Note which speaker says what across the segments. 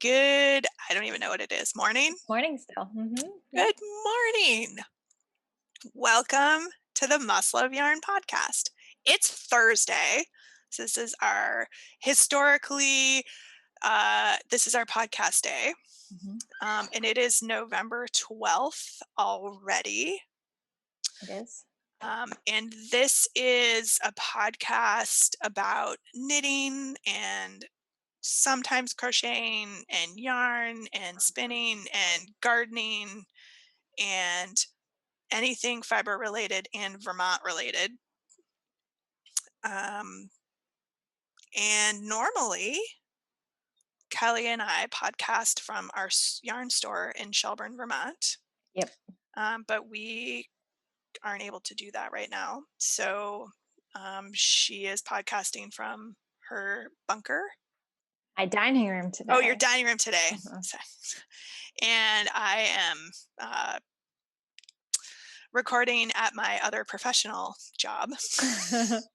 Speaker 1: Good, I don't even know what it is, morning?
Speaker 2: Morning still. Yep.
Speaker 1: Good morning. Welcome to the Muscle of Yarn podcast. It's Thursday. So this is our historically, this is our podcast day.
Speaker 2: Mhm.
Speaker 1: And it is November 12th already.
Speaker 2: It is.
Speaker 1: And this is a podcast about knitting and sometimes crocheting and yarn and spinning and gardening and anything fiber related and Vermont related. Um, and normally, Kelly and I podcast from our yarn store in Shelburne, Vermont.
Speaker 2: Yep.
Speaker 1: But we aren't able to do that right now. So she is podcasting from her bunker.
Speaker 2: My dining room
Speaker 1: Oh, your
Speaker 2: today.
Speaker 1: dining room today.
Speaker 2: Mhm.
Speaker 1: And I am recording at my other professional job,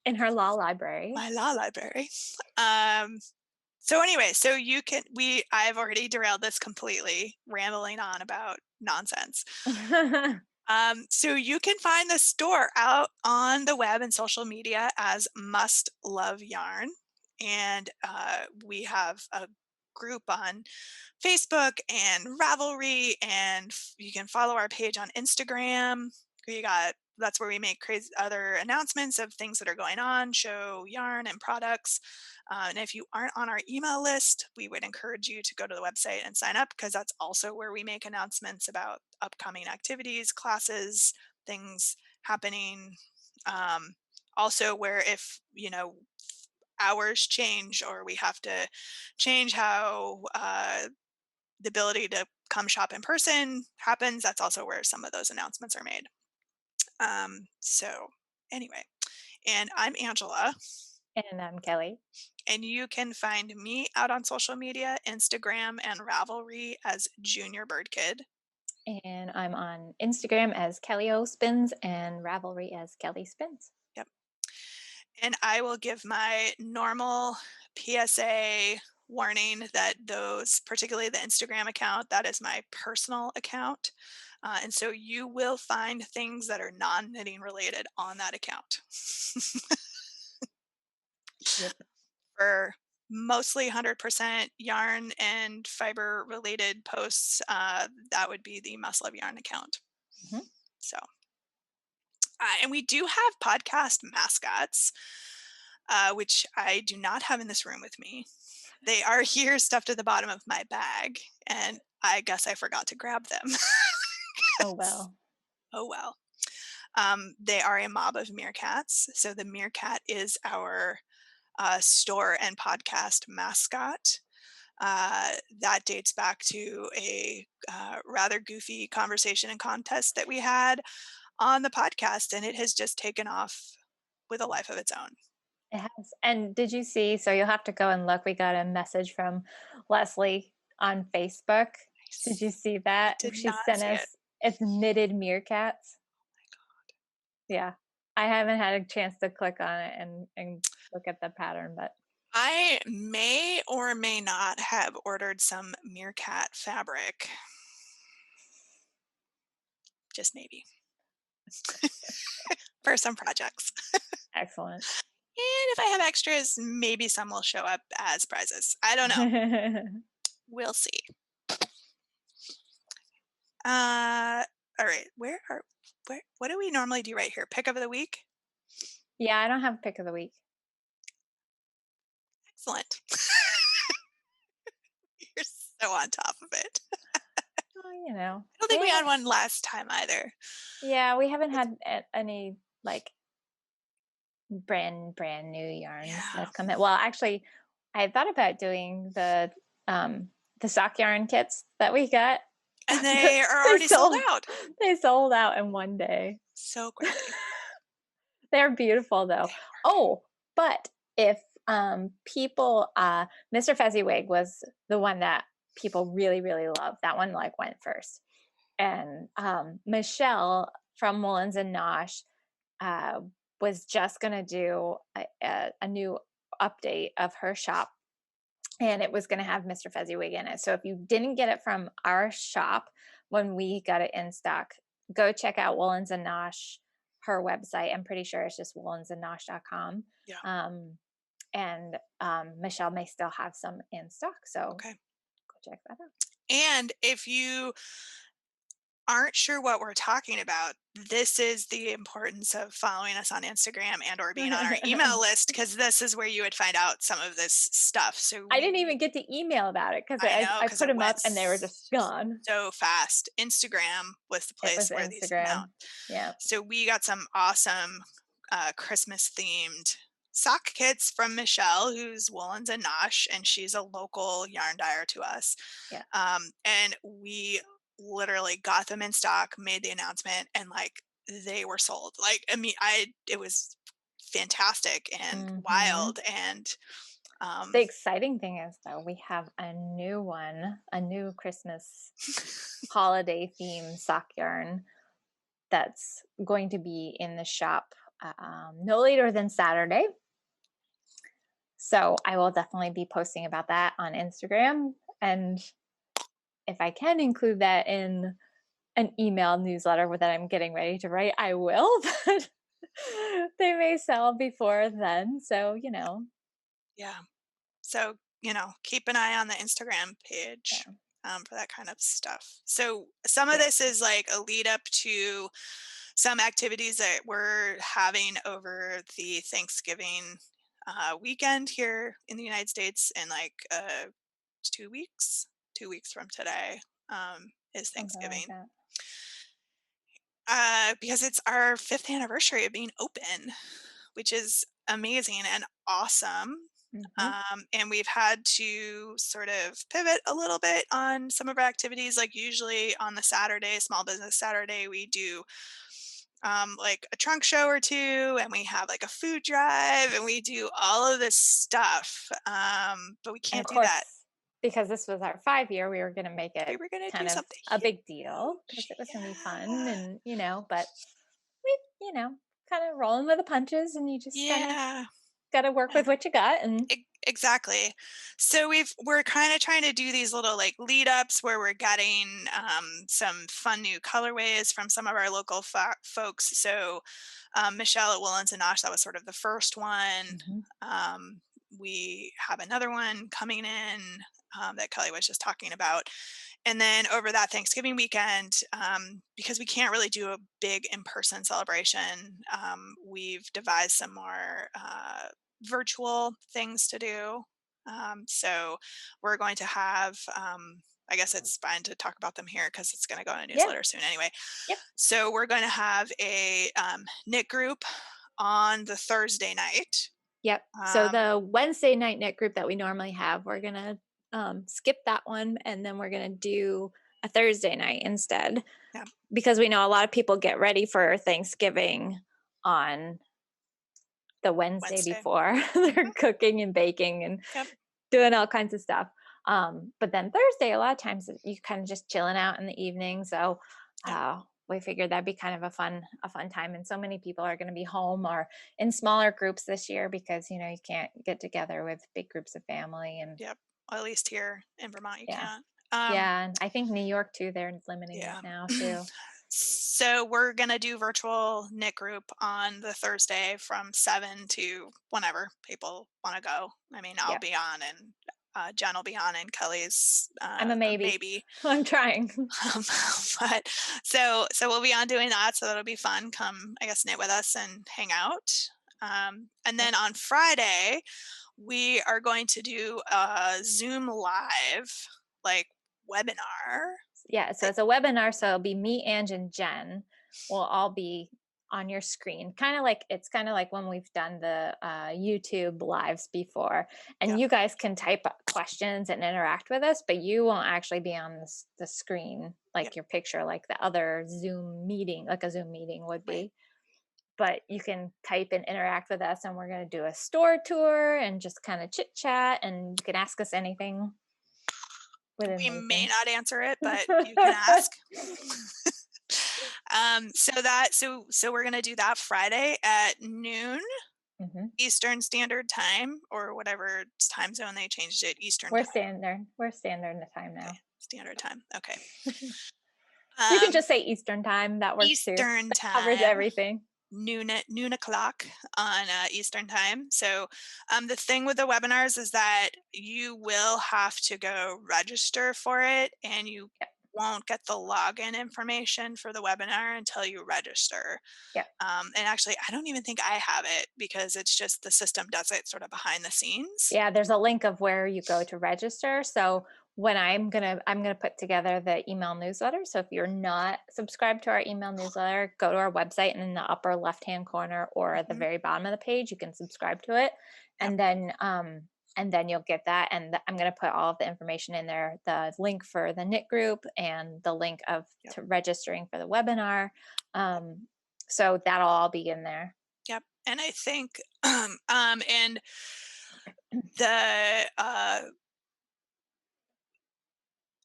Speaker 2: In her law library.
Speaker 1: my law library. Um, so anyway, so you can I've already derailed this completely, rambling on about nonsense. So you can find the store out on the web and social media as Must Love Yarn, and we have a group on Facebook and Ravelry, and you can follow our page on Instagram. That's where we make crazy other announcements of things that are going on, show yarn and products. And if you aren't on our email list, we would encourage you to go to the website and sign up because that's also where we make announcements about upcoming activities, classes, things happening. Um, Also, where if hours change or we have to change how the ability to come shop in person happens, that's also where some of those announcements are made. So anyway, and I'm Angela,
Speaker 2: And I'm Kelly.
Speaker 1: and you can find me out on social media, Instagram and Ravelry as Junior Bird Kid.
Speaker 2: And I'm on Instagram as Kelly O Spins and Ravelry as Kelly Spins.
Speaker 1: Yep. And I will give my normal PSA warning that those, particularly the Instagram account, that is my personal account. And so you will find things that are non knitting related on that account.
Speaker 2: Yep.
Speaker 1: For mostly 100% yarn and fiber related posts, that would be the Must Love Yarn account.
Speaker 2: Mhm.
Speaker 1: So, and we do have podcast mascots, which I do not have in this room with me. They are here stuffed at the bottom of my bag, and I guess I forgot to grab them.
Speaker 2: Oh, well.
Speaker 1: Oh well. They are a mob of meerkats. So the meerkat is our store and podcast mascot. That dates back to a rather goofy conversation and contest that we had on the podcast, and it has just taken off with a life of its own.
Speaker 2: It has. And did you see? So you'll have to go and look. We got a message from Leslie on Facebook. Did
Speaker 1: Nice.
Speaker 2: you see
Speaker 1: I
Speaker 2: that?
Speaker 1: did
Speaker 2: She
Speaker 1: not
Speaker 2: sent
Speaker 1: see it.
Speaker 2: us, it's knitted meerkats. Yeah. I haven't had a chance to click on it and look at the pattern, but
Speaker 1: I may or may not have ordered some meerkat fabric, just maybe, for some projects.
Speaker 2: excellent.
Speaker 1: And if I have extras, maybe some will show up as prizes. I don't know. We'll see. Uh, all right. What do we normally do right here? Pick of the week?
Speaker 2: Yeah, I don't have pick of the week.
Speaker 1: Excellent. You're so on top of it.
Speaker 2: Oh, you know,
Speaker 1: I don't
Speaker 2: we
Speaker 1: think we had
Speaker 2: haven't.
Speaker 1: one last time either.
Speaker 2: Yeah, we haven't
Speaker 1: It's,
Speaker 2: had any like brand new yarns that
Speaker 1: yeah.
Speaker 2: have come in. Well, actually, I thought about doing um the sock yarn kits that we got.
Speaker 1: And
Speaker 2: But
Speaker 1: they are
Speaker 2: they
Speaker 1: already sold
Speaker 2: sold
Speaker 1: out.
Speaker 2: they sold out in one day.
Speaker 1: So quickly.
Speaker 2: They're beautiful though. Oh, but if people Mr. Fezziwig was the one that people really really loved. That one like went first. And Michelle from Mullins and Nosh uh, was just going to do a new update of her shop and it was going to have Mr. Fezziwig in it. So if you didn't get it from our shop when we got it in stock, go check out Woolens and Nosh, her website. I'm pretty sure it's just woolensandnosh.com.
Speaker 1: Yeah.
Speaker 2: And Michelle may still have some in stock. So
Speaker 1: Okay.
Speaker 2: go check that out.
Speaker 1: And if you aren't sure what we're talking about, this is the importance of following us on Instagram and or being on our email list, because this is where you would find out some of this stuff. So
Speaker 2: I didn't even get the email about it because
Speaker 1: I know,
Speaker 2: I
Speaker 1: because
Speaker 2: put
Speaker 1: it
Speaker 2: them
Speaker 1: went
Speaker 2: up and they were just gone.
Speaker 1: so fast. Instagram was the
Speaker 2: It
Speaker 1: place
Speaker 2: was
Speaker 1: where these come out.
Speaker 2: Instagram. Yeah.
Speaker 1: So we got some awesome Christmas themed sock kits from Michelle, who's Woolens and Nosh, and she's a local yarn dyer to us.
Speaker 2: Yeah.
Speaker 1: And we literally got them in stock, made the announcement, and like they were sold. Like, I mean, it was fantastic and
Speaker 2: Mm-hmm.
Speaker 1: wild. And
Speaker 2: The exciting thing is, though, we have a new one, a new Christmas holiday theme sock yarn that's going to be in the shop no later than Saturday. So I will definitely be posting about that on Instagram. And if I can include that in an email newsletter that I'm getting ready to write, I will. But they may sell before then. So,
Speaker 1: yeah. So, keep an eye on the Instagram page
Speaker 2: yeah.
Speaker 1: for that kind of stuff. So, some of
Speaker 2: Yeah.
Speaker 1: this is like a lead up to some activities that we're having over the Thanksgiving weekend here in the United States in like 2 weeks. 2 weeks from today is
Speaker 2: Something like
Speaker 1: Thanksgiving.
Speaker 2: that.
Speaker 1: Because it's our 5th anniversary of being open, which is amazing and awesome.
Speaker 2: Mm-hmm.
Speaker 1: And we've had to sort of pivot a little bit on some of our activities. Like usually on the Saturday, Small Business Saturday, we do like a trunk show or two, and we have like a food drive, and we do all of this stuff. But we
Speaker 2: And
Speaker 1: can't
Speaker 2: of
Speaker 1: do that.
Speaker 2: course, because this was our 5 year, we were going to make
Speaker 1: We
Speaker 2: it
Speaker 1: were gonna do
Speaker 2: kind of
Speaker 1: something
Speaker 2: a big deal because
Speaker 1: huge.
Speaker 2: it was going to be fun.
Speaker 1: Yeah.
Speaker 2: And, but we, kind of rolling with the punches, and you just kind of
Speaker 1: Yeah.
Speaker 2: got to work
Speaker 1: Yeah.
Speaker 2: with what you got. And
Speaker 1: Exactly. So we're kind of trying to do these little like lead ups where we're getting some fun new colorways from some of our local folks. So Michelle at Woolens and Nosh, that was sort of the first one.
Speaker 2: Mhm.
Speaker 1: Um, we have another one coming in that Kelly was just talking about. And then over that Thanksgiving weekend, because we can't really do a big in-person celebration, we've devised some more virtual things to do. So we're going to have, I guess it's fine to talk about them here because it's going to go in a
Speaker 2: Yeah.
Speaker 1: newsletter soon anyway.
Speaker 2: Yep.
Speaker 1: So we're going to have a knit group on the Thursday night.
Speaker 2: Yep. So
Speaker 1: Um,
Speaker 2: the Wednesday night knit group that we normally have, we're going to skip that one. And then we're going to do a Thursday night instead.
Speaker 1: yeah,
Speaker 2: Because we know a lot of people get ready for Thanksgiving on the Wednesday
Speaker 1: Wednesday.
Speaker 2: before. They're cooking and baking and
Speaker 1: Yep.
Speaker 2: doing all kinds of stuff. But then Thursday, a lot of times you kind of just chilling out in the evening. So
Speaker 1: Yep.
Speaker 2: we figured that'd be kind of a fun time. And so many people are going to be home or in smaller groups this year because you can't get together with big groups of family. And
Speaker 1: Yep. Well, at least here in Vermont, you
Speaker 2: yeah,
Speaker 1: can't.
Speaker 2: yeah, and I think New York too. They're limiting it
Speaker 1: Yeah.
Speaker 2: now too.
Speaker 1: So we're gonna do virtual knit group on the Thursday from 7 to whenever people want to go. I mean, I'll
Speaker 2: Yep,
Speaker 1: be on, and Jen will be on, and Kelly's
Speaker 2: I'm a
Speaker 1: a
Speaker 2: maybe.
Speaker 1: maybe.
Speaker 2: I'm trying.
Speaker 1: Um, but so we'll be on doing that. So that'll be fun. Come, I guess, knit with us and hang out. And
Speaker 2: Yep.
Speaker 1: then on Friday, we are going to do a Zoom live like webinar.
Speaker 2: Yeah, so
Speaker 1: I-
Speaker 2: it's a webinar, so it'll be me, Ange, and Jen will all be on your screen. It's kind of like when we've done the YouTube lives before,
Speaker 1: Yeah,
Speaker 2: and you guys can type up questions and interact with us, but you won't actually be on the screen
Speaker 1: yeah,
Speaker 2: like your picture, like the other Zoom meeting, like a Zoom meeting would
Speaker 1: right.
Speaker 2: be. But you can type and interact with us, and we're going to do a store tour and just kind of chit chat, and you can ask us anything within
Speaker 1: We may
Speaker 2: reason.
Speaker 1: not answer it, but you can ask. So we're gonna do that Friday at noon.
Speaker 2: Mhm.
Speaker 1: Eastern Standard Time, or whatever time zone they changed it, Eastern Time.
Speaker 2: We're standard in the time
Speaker 1: Okay,
Speaker 2: now.
Speaker 1: Standard Time. Okay.
Speaker 2: You can
Speaker 1: Um,
Speaker 2: just say Eastern Time, that works too.
Speaker 1: Eastern
Speaker 2: That covers
Speaker 1: Time,
Speaker 2: everything.
Speaker 1: noon o'clock on Eastern Time. So the thing with the webinars is that you will have to go register for it, and you
Speaker 2: Yep,
Speaker 1: won't get the login information for the webinar until you register.
Speaker 2: yep.
Speaker 1: And actually, I don't even think I have it because it's just the system does it sort of behind the scenes.
Speaker 2: Yeah, there's a link of where you go to register. So when I'm gonna put together the email newsletter. So if you're not subscribed to our email newsletter, go to our website, and in the upper left-hand corner or at the
Speaker 1: Hmm.
Speaker 2: very bottom of the page, you can subscribe to it.
Speaker 1: Yep.
Speaker 2: And then you'll get that. And I'm gonna put all of the information in there, the link for the knit group and the link of
Speaker 1: Yep.
Speaker 2: to registering for the webinar. Um, so that'll all be in there.
Speaker 1: Yep. And I think, and the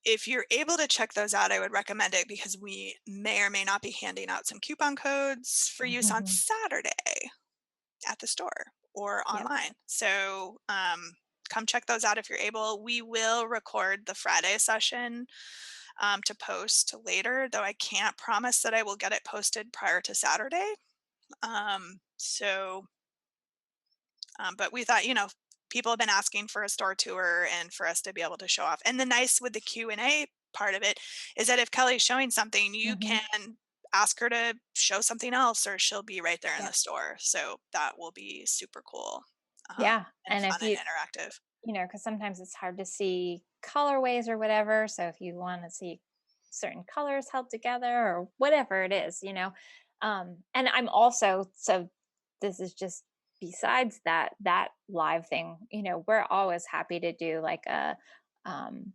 Speaker 1: if you're able to check those out, I would recommend it because we may or may not be handing out some coupon codes for use on Saturday at the store or
Speaker 2: Yep.
Speaker 1: online. So come check those out if you're able. We will record the Friday session to post later, though I can't promise that I will get it posted prior to Saturday. So, but we thought, people have been asking for a store tour and for us to be able to show off. And the nice with the Q&A part of it is that if Kelly's showing something, you
Speaker 2: Mhm.
Speaker 1: can ask her to show something else, or she'll be right there in the
Speaker 2: Yep.
Speaker 1: store. So that will be super cool,
Speaker 2: Yeah.
Speaker 1: and
Speaker 2: And if
Speaker 1: fun and interactive.
Speaker 2: because sometimes it's hard to see colorways or whatever. So if you want to see certain colors held together or whatever it is, and I'm also, so this is just besides that live thing, we're always happy to do like a um,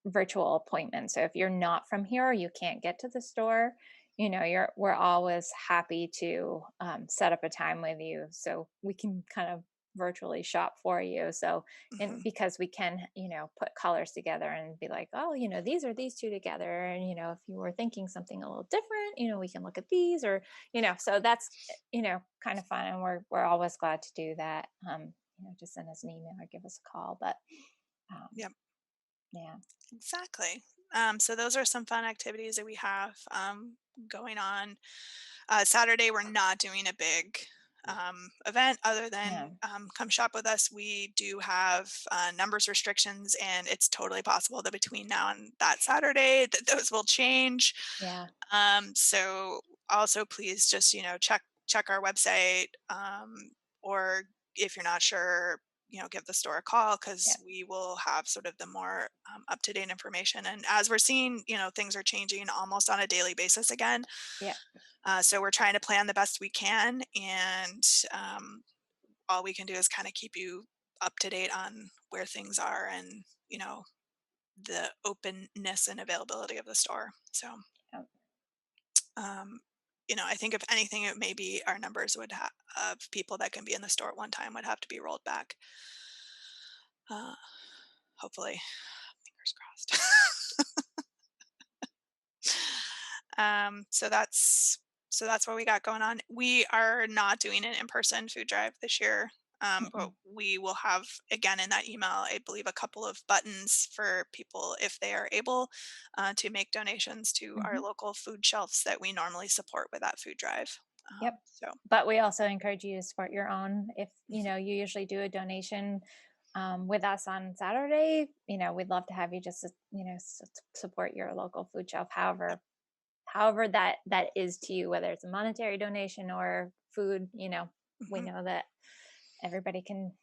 Speaker 2: virtual appointment. So if you're not from here or you can't get to the store, we're always happy to set up a time with you so we can kind of virtually shop for you. So, and
Speaker 1: Hmm.
Speaker 2: because we can, put colors together and be like, oh, these are these two together. And, if you were thinking something a little different, we can look at these, or, so that's, kind of fun. And we're always glad to do that. Just send us an email or give us a call. But um,
Speaker 1: Yep,
Speaker 2: yeah.
Speaker 1: exactly. So those are some fun activities that we have going on. Saturday, we're not doing a big event other than
Speaker 2: Yeah.
Speaker 1: come shop with us. We do have numbers restrictions, and it's totally possible that between now and that Saturday, that those will change.
Speaker 2: Yeah.
Speaker 1: So also, please just check our website, or if you're not sure, give the store a call
Speaker 2: Yeah.
Speaker 1: because we will have sort of the more up to date information. And as we're seeing, things are changing almost on a daily basis again.
Speaker 2: Yeah.
Speaker 1: So we're trying to plan the best we can, and all we can do is kind of keep you up to date on where things are, and the openness and availability of the store. So
Speaker 2: Yeah.
Speaker 1: um, I think if anything, it maybe our numbers would have of people that can be in the store at one time would have to be rolled back. Uh, Hopefully, fingers crossed. So that's what we got going on. We are not doing an in-person food drive this year. But
Speaker 2: Mm-mm.
Speaker 1: we will have, again, in that email, I believe, a couple of buttons for people if they are able to make donations to our
Speaker 2: Mhm.
Speaker 1: local food shelves that we normally support with that food drive.
Speaker 2: Yep.
Speaker 1: So
Speaker 2: But we also encourage you to support your own. If
Speaker 1: mhm,
Speaker 2: you usually do a donation with us on Saturday, we'd love to have you just support your local food shelf.
Speaker 1: yep,
Speaker 2: However that is to you, whether it's a monetary donation or food. We
Speaker 1: mhm,
Speaker 2: know that everybody can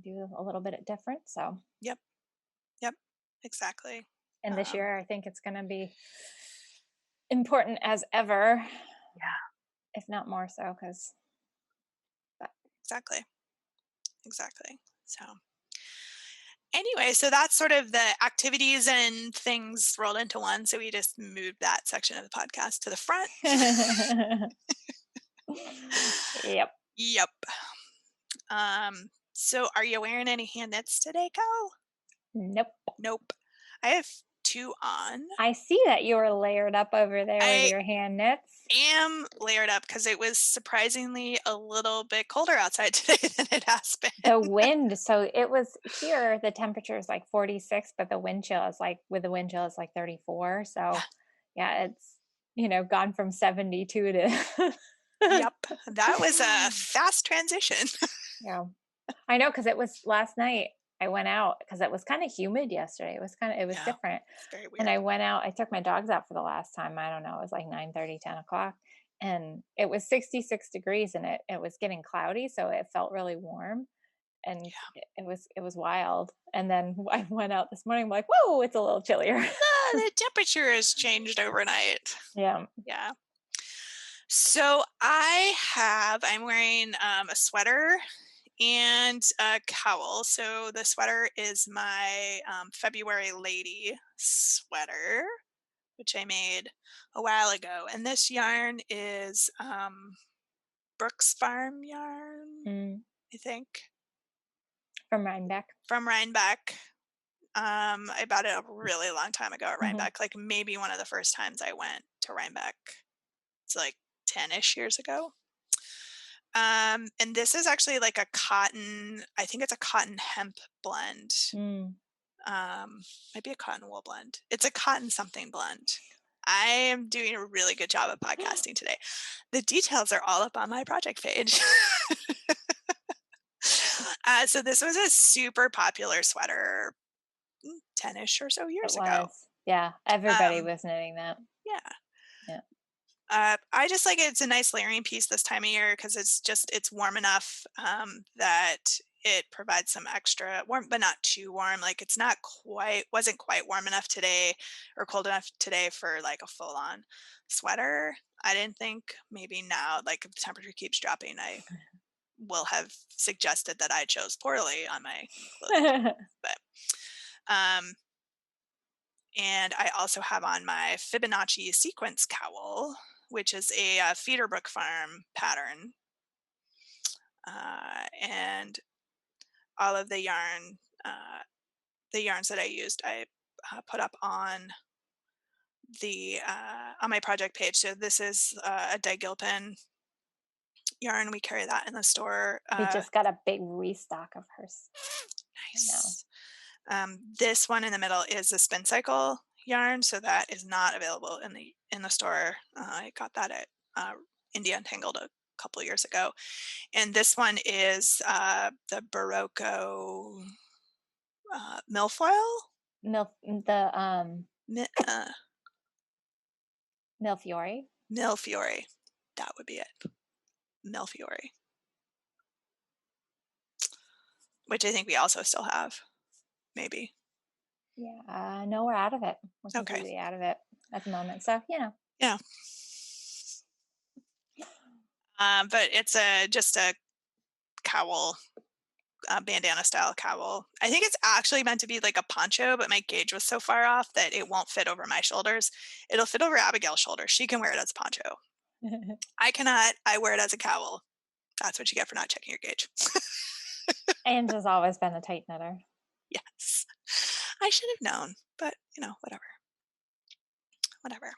Speaker 2: do a little bit different. So,
Speaker 1: yep, yep, exactly.
Speaker 2: and this
Speaker 1: Um,
Speaker 2: year, I think it's going to be important as ever,
Speaker 1: yeah,
Speaker 2: if not more so, because.
Speaker 1: exactly, exactly. So anyway, so that's sort of the activities and things rolled into one. So we just moved that section of the podcast to the front.
Speaker 2: Yep.
Speaker 1: Yep. So are you wearing any hand knits today, Cal?
Speaker 2: Nope.
Speaker 1: Nope. I have two on.
Speaker 2: I see that you were layered up over there with
Speaker 1: I
Speaker 2: your hand knits.
Speaker 1: am layered up because it was surprisingly a little bit colder outside today than it has been.
Speaker 2: The wind, so it was here, the temperature is like 46, but the wind chill is like with the wind chill it's like 34.
Speaker 1: Yeah.
Speaker 2: So yeah, it's gone from 72 to
Speaker 1: Yep. That was a fast transition.
Speaker 2: yeah. I know because it was last night. I went out because it was kind of humid yesterday. It was
Speaker 1: Yeah.
Speaker 2: different.
Speaker 1: It's very
Speaker 2: And
Speaker 1: weird.
Speaker 2: I went out, I took my dogs out for the last time. I don't know, it was like 9:30, 10 o'clock. And it was 66 degrees and it was getting cloudy. So it felt really warm. And it was wild. And then I went out this morning, I'm like, whoa, it's a little chillier.
Speaker 1: The temperature has changed overnight.
Speaker 2: Yeah.
Speaker 1: Yeah. So I'm wearing a sweater and a cowl. So the sweater is my February lady sweater, which I made a while ago. And this yarn is Brooks Farm yarn,
Speaker 2: Mm,
Speaker 1: I think,
Speaker 2: from Rhinebeck.
Speaker 1: from Rhinebeck. I bought it a really long time ago at
Speaker 2: Hmm.
Speaker 1: Rhinebeck, like maybe one of the first times I went to Rhinebeck. It's like 10-ish years ago. And this is actually like a cotton, I think it's a cotton hemp blend.
Speaker 2: Mm.
Speaker 1: Might be a cotton wool blend. It's a cotton something blend. I am doing a really good job of podcasting today. The details are all up on my project page. So this was a super popular sweater 10-ish or so
Speaker 2: It
Speaker 1: years ago.
Speaker 2: was. Yeah. Everybody
Speaker 1: Um,
Speaker 2: was knitting that.
Speaker 1: yeah.
Speaker 2: Yeah.
Speaker 1: I just like it. It's a nice layering piece this time of year because it's warm enough that it provides some extra warm, but not too warm. Like it's not quite wasn't quite warm enough today or cold enough today for like a full on sweater. I didn't think maybe now, like if the temperature keeps dropping, I will have suggested that I chose poorly on my clothing. But um, and I also have on my Fibonacci sequence cowl, which is a Feederbrook Farm pattern. And all of the yarns that I used, I put up on my project page. So this is a Dyed Gilpin yarn. We carry that in the store.
Speaker 2: We just got a big restock of hers right now.
Speaker 1: Nice. This one in the middle is a Spin Cycle yarn, so that is not available in the store. I got that at India Untangled a couple years ago, and this one is the Barocco milfoil.
Speaker 2: The
Speaker 1: Mi- uh,
Speaker 2: Milfiore.
Speaker 1: Milfiore, that would be it. Milfiore, which I think we also still have, maybe.
Speaker 2: Yeah, no, we're out of it. We're
Speaker 1: Okay,
Speaker 2: completely out of it at the moment. So,
Speaker 1: yeah. But it's just a cowl, bandana style cowl. I think it's actually meant to be like a poncho, but my gauge was so far off that it won't fit over my shoulders. It'll fit over Abigail's shoulders. She can wear it as a poncho. I cannot. I wear it as a cowl. That's what you get for not checking your gauge.
Speaker 2: Angela's always been a tight knitter.
Speaker 1: Yes. I should have known, but whatever. Whatever.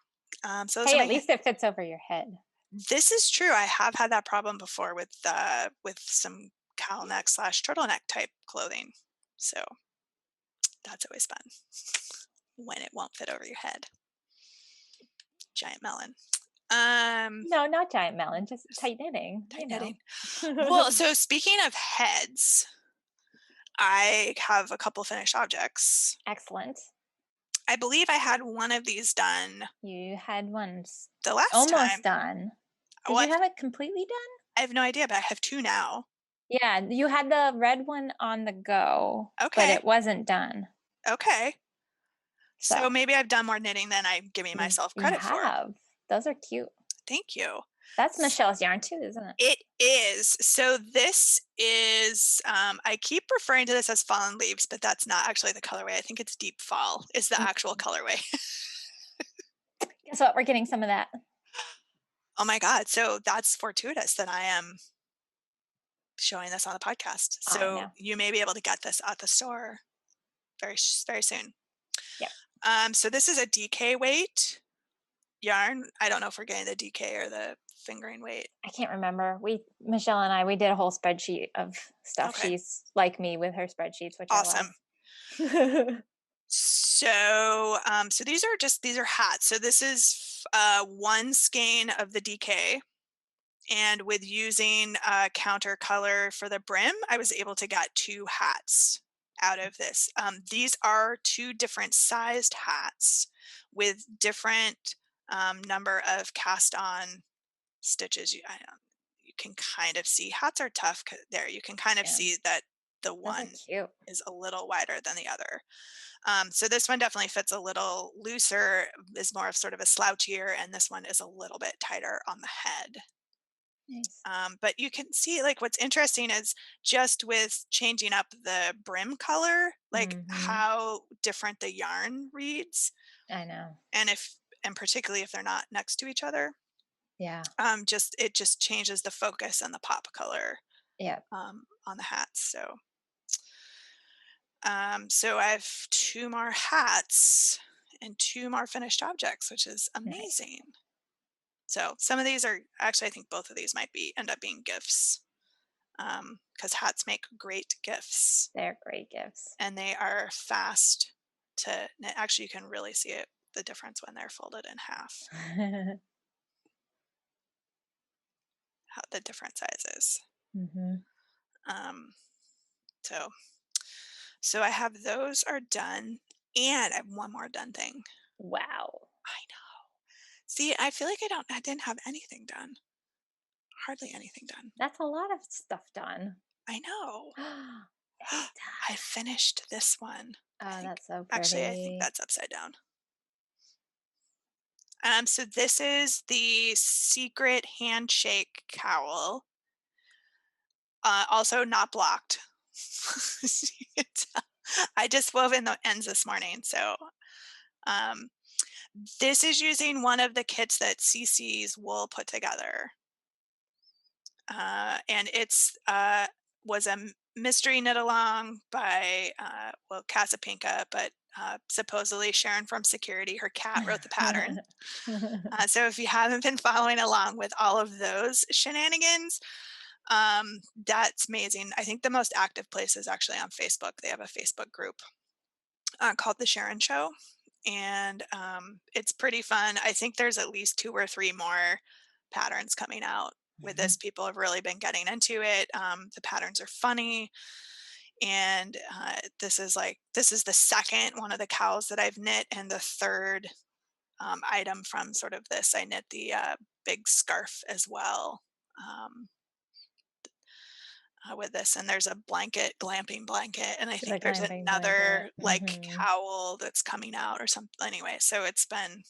Speaker 1: So those are
Speaker 2: Hey, at
Speaker 1: my.
Speaker 2: least it fits over your head.
Speaker 1: This is true. I have had that problem before with some cowl neck slash turtleneck type clothing. So that's always fun when it won't fit over your head. Giant melon.
Speaker 2: No, not giant melon, just tight knitting.
Speaker 1: Tight knitting. Well, so speaking of heads, I have a couple finished objects.
Speaker 2: Excellent.
Speaker 1: I believe I had one of these done
Speaker 2: You had one
Speaker 1: the last
Speaker 2: almost
Speaker 1: time.
Speaker 2: done. Did
Speaker 1: Well,
Speaker 2: you have it completely done?
Speaker 1: I have no idea, but I have two now.
Speaker 2: Yeah, you had the red one on the go, but
Speaker 1: Okay.
Speaker 2: it wasn't done.
Speaker 1: Okay. So
Speaker 2: So
Speaker 1: maybe I've done more knitting than I'm giving myself credit
Speaker 2: you
Speaker 1: for.
Speaker 2: have. Those are cute.
Speaker 1: Thank you.
Speaker 2: That's Michelle's yarn too, isn't it?
Speaker 1: It is. So this is, I keep referring to this as Fallen Leaves, but that's not actually the colorway. I think it's Deep Fall is the actual colorway.
Speaker 2: Guess what? We're getting some of that.
Speaker 1: Oh my God. So that's fortuitous that I am showing this on the podcast. So you may be able to get this at the store very, very soon.
Speaker 2: Yeah.
Speaker 1: So this is a DK weight yarn. I don't know if we're getting the DK or the fingering weight.
Speaker 2: I can't remember. Michelle and I, we did a whole spreadsheet of stuff.
Speaker 1: Okay,
Speaker 2: She's like me with her spreadsheets, which I
Speaker 1: awesome.
Speaker 2: love.
Speaker 1: So these are hats. So this is one skein of the DK, and with using counter color for the brim, I was able to get two hats out of this. These are two different sized hats with different number of cast on stitches. You can kind of see hats are tough there. You can kind of
Speaker 2: Yeah,
Speaker 1: see that the
Speaker 2: those are
Speaker 1: one
Speaker 2: cute.
Speaker 1: is a little wider than the other. So this one definitely fits a little looser, is more of sort of a slouchier, and this one is a little bit tighter on the head.
Speaker 2: Nice.
Speaker 1: But you can see, like, what's interesting is just with changing up the brim color, like
Speaker 2: Hmm.
Speaker 1: how different the yarn reads,
Speaker 2: I know.
Speaker 1: and particularly if they're not next to each other,
Speaker 2: Yeah.
Speaker 1: just it just changes the focus and the pop color
Speaker 2: Yeah.
Speaker 1: on the hats. So I have two more hats and two more finished objects, which is
Speaker 2: Nice.
Speaker 1: amazing. So some of these are actually, I think both of these might be end up being gifts, because hats make great gifts
Speaker 2: They're great gifts.
Speaker 1: and they are fast to knit. Actually, you can really see the difference when they're folded in half, how the different sizes.
Speaker 2: Hmm.
Speaker 1: Um, so so I have those are done, and I have one more done thing.
Speaker 2: Wow.
Speaker 1: I know. See, I feel like I didn't have anything done. Hardly anything done.
Speaker 2: That's a lot of stuff done.
Speaker 1: I know.
Speaker 2: It's
Speaker 1: I
Speaker 2: done.
Speaker 1: finished this one.
Speaker 2: Oh, that's so
Speaker 1: I think
Speaker 2: pretty.
Speaker 1: that's upside down. So this is the secret handshake cowl. Also not blocked. You can tell. I just wove in the ends this morning. So um, this is using one of the kits that CC's Wool put together. And it's was a mystery knit along by Casapinka, but supposedly Sharon from Security, her cat wrote the pattern. So if you haven't been following along with all of those shenanigans, that's amazing. I think the most active place is actually on Facebook. They have a Facebook group called The Sharon Show, and it's pretty fun. I think there's at least two or three more patterns coming out with this. People have really been getting into it. The patterns are funny, and this is the second one of the cows that I've knit, and the third item from sort of this. I knit the big scarf as well. Um, with this, and there's a blanket, glamping blanket, and I
Speaker 2: The
Speaker 1: think there's
Speaker 2: glamping blanket.
Speaker 1: another like cowl that's coming out or something. Anyway, so it's been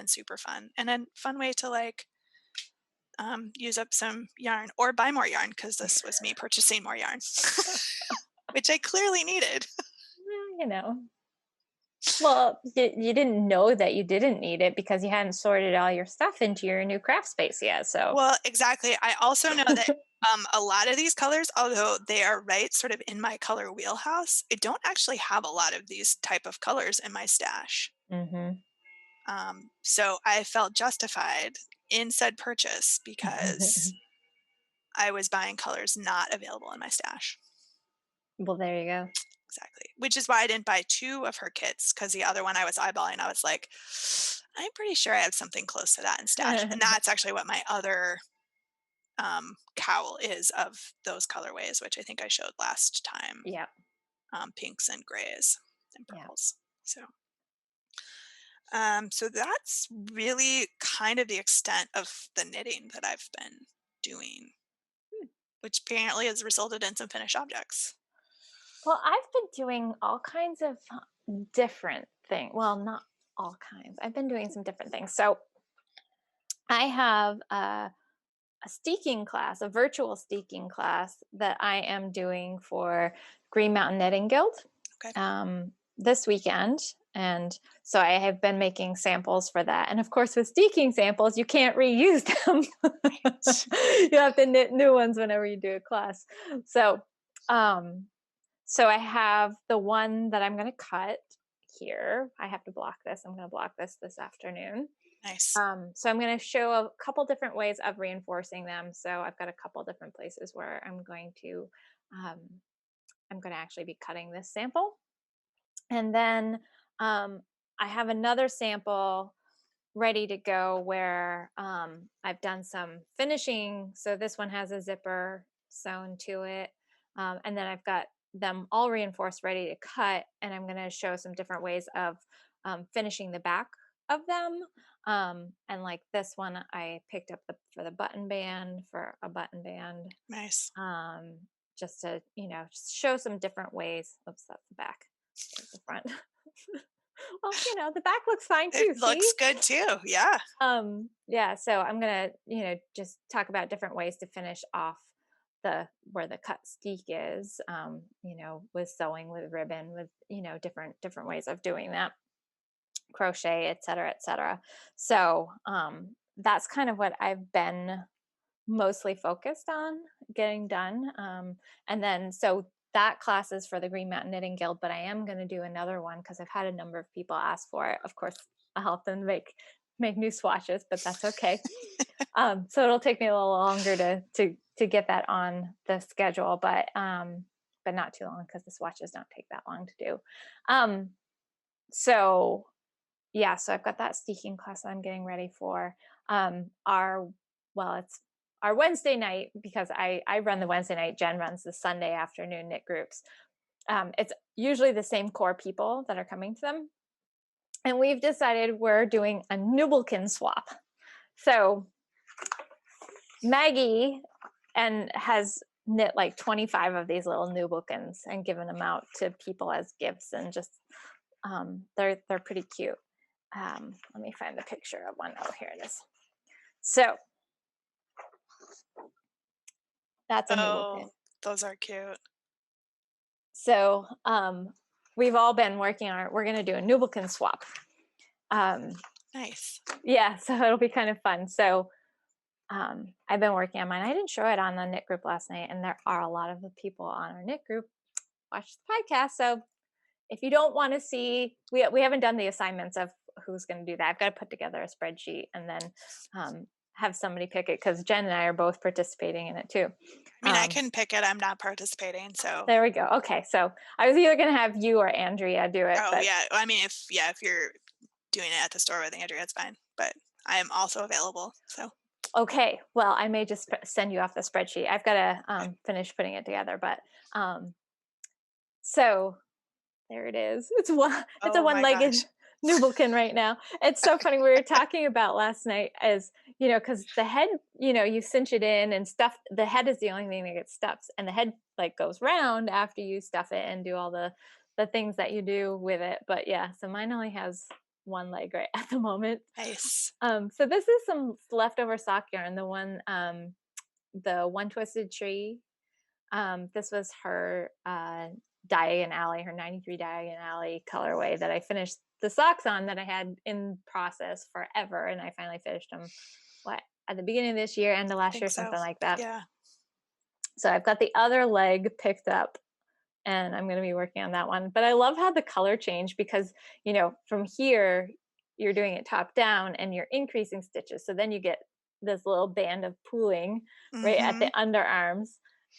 Speaker 1: super fun and a fun way to like use up some yarn or buy more yarn, because this was me purchasing more yarn, which I clearly needed.
Speaker 2: Well, well, you didn't know that you didn't need it because you hadn't sorted all your stuff into your new craft space yet. So,
Speaker 1: Well, exactly. I also know that a lot of these colors, although they are right sort of in my color wheelhouse, I don't actually have a lot of these type of colors in my stash.
Speaker 2: hmm.
Speaker 1: So I felt justified in said purchase because I was buying colors not available in my stash.
Speaker 2: Well, there you go.
Speaker 1: Exactly. Which is why I didn't buy two of her kits, because the other one I was eyeballing, I was like, I'm pretty sure I have something close to that in stash. And that's actually what my other cowl is of those colorways, which I think I showed last time,
Speaker 2: Yeah,
Speaker 1: pinks and grays and
Speaker 2: yeah.
Speaker 1: purples. So that's really kind of the extent of the knitting that I've been doing,
Speaker 2: Hmm.
Speaker 1: which apparently has resulted in some finished objects.
Speaker 2: Well, I've been doing all kinds of different things. Well, not all kinds. I've been doing some different things. So, I have a steeking class, a virtual steeking class that I am doing for Green Mountain Knitting Guild
Speaker 1: Okay.
Speaker 2: this weekend. And so I have been making samples for that. And of course, with steeking samples, you can't reuse them. You have to knit new ones whenever you do a class. So, so I have the one that I'm going to cut here. I have to block this. I'm going to block this afternoon.
Speaker 1: Nice.
Speaker 2: So I'm going to show a couple different ways of reinforcing them. So I've got a couple different places where I'm going to actually be cutting this sample. And then I have another sample ready to go where I've done some finishing. So this one has a zipper sewn to it. And then I've got them all reinforced, ready to cut. And I'm going to show some different ways of finishing the back of them. And like this one, I picked up for a button band.
Speaker 1: Nice.
Speaker 2: Just to, just show some different ways. Oops, that's the back. There's the front. Well, the back looks fine too.
Speaker 1: It looks good too. Yeah.
Speaker 2: Yeah. So I'm gonna, just talk about different ways to finish off where the cut steek is. With sewing, with ribbon, with different ways of doing that, crochet, etc., etc. So that's kind of what I've been mostly focused on getting done. And then so that class is for the Green Mountain Knitting Guild, but I am going to do another one because I've had a number of people ask for it. Of course, I'll help them make new swatches, but that's okay. So it'll take me a little longer to get that on the schedule, but not too long because the swatches don't take that long to do. So I've got that steeking class that I'm getting ready for. It's our Wednesday night, because I run the Wednesday night, Jen runs the Sunday afternoon knit groups. It's usually the same core people that are coming to them. And we've decided we're doing a Nubelkin swap. So Maggie has knit like 25 of these little Nubelkins and given them out to people as gifts, and just they're pretty cute. Let me find the picture of one. Oh, here it is. So that's a Nubelkin.
Speaker 1: Those are cute.
Speaker 2: So we've all been working on it. We're going to do a Nubelkin swap.
Speaker 1: Nice.
Speaker 2: Yeah, so it'll be kind of fun. So I've been working on mine. I didn't show it on the knit group last night, and there are a lot of the people on our knit group watch the podcast. So if you don't want to see, we haven't done the assignments of who's going to do that. I've got to put together a spreadsheet and then have somebody pick it, because Jen and I are both participating in it too.
Speaker 1: I mean, I can pick it. I'm not participating, so.
Speaker 2: There we go. Okay, so I was either going to have you or Andrea do it.
Speaker 1: Oh, yeah. I mean, if you're doing it at the store with Andrea, it's fine. But I am also available, so.
Speaker 2: Okay, well, I may just send you off the spreadsheet. I've got to finish putting it together, but so there it is. It's a one-legged Nubelkin right now. It's so funny. We were talking about last night, as because the head, you cinch it in and stuff. The head is the only thing that gets stuffed, and the head like goes round after you stuff it and do all the things that you do with it. But yeah, so mine only has one leg right at the moment.
Speaker 1: Nice.
Speaker 2: So this is some leftover sock yarn. The one twisted tree. This was her Diagon Alley, her 93 Diagon Alley colorway that I finished the socks on, that I had in process forever, and I finally finished them at the beginning of this year, end of last year, something like that.
Speaker 1: Yeah.
Speaker 2: So I've got the other leg picked up, and I'm going to be working on that one. But I love how the color changed, because from here you're doing it top down and you're increasing stitches, so then you get this little band of pooling right at the underarms,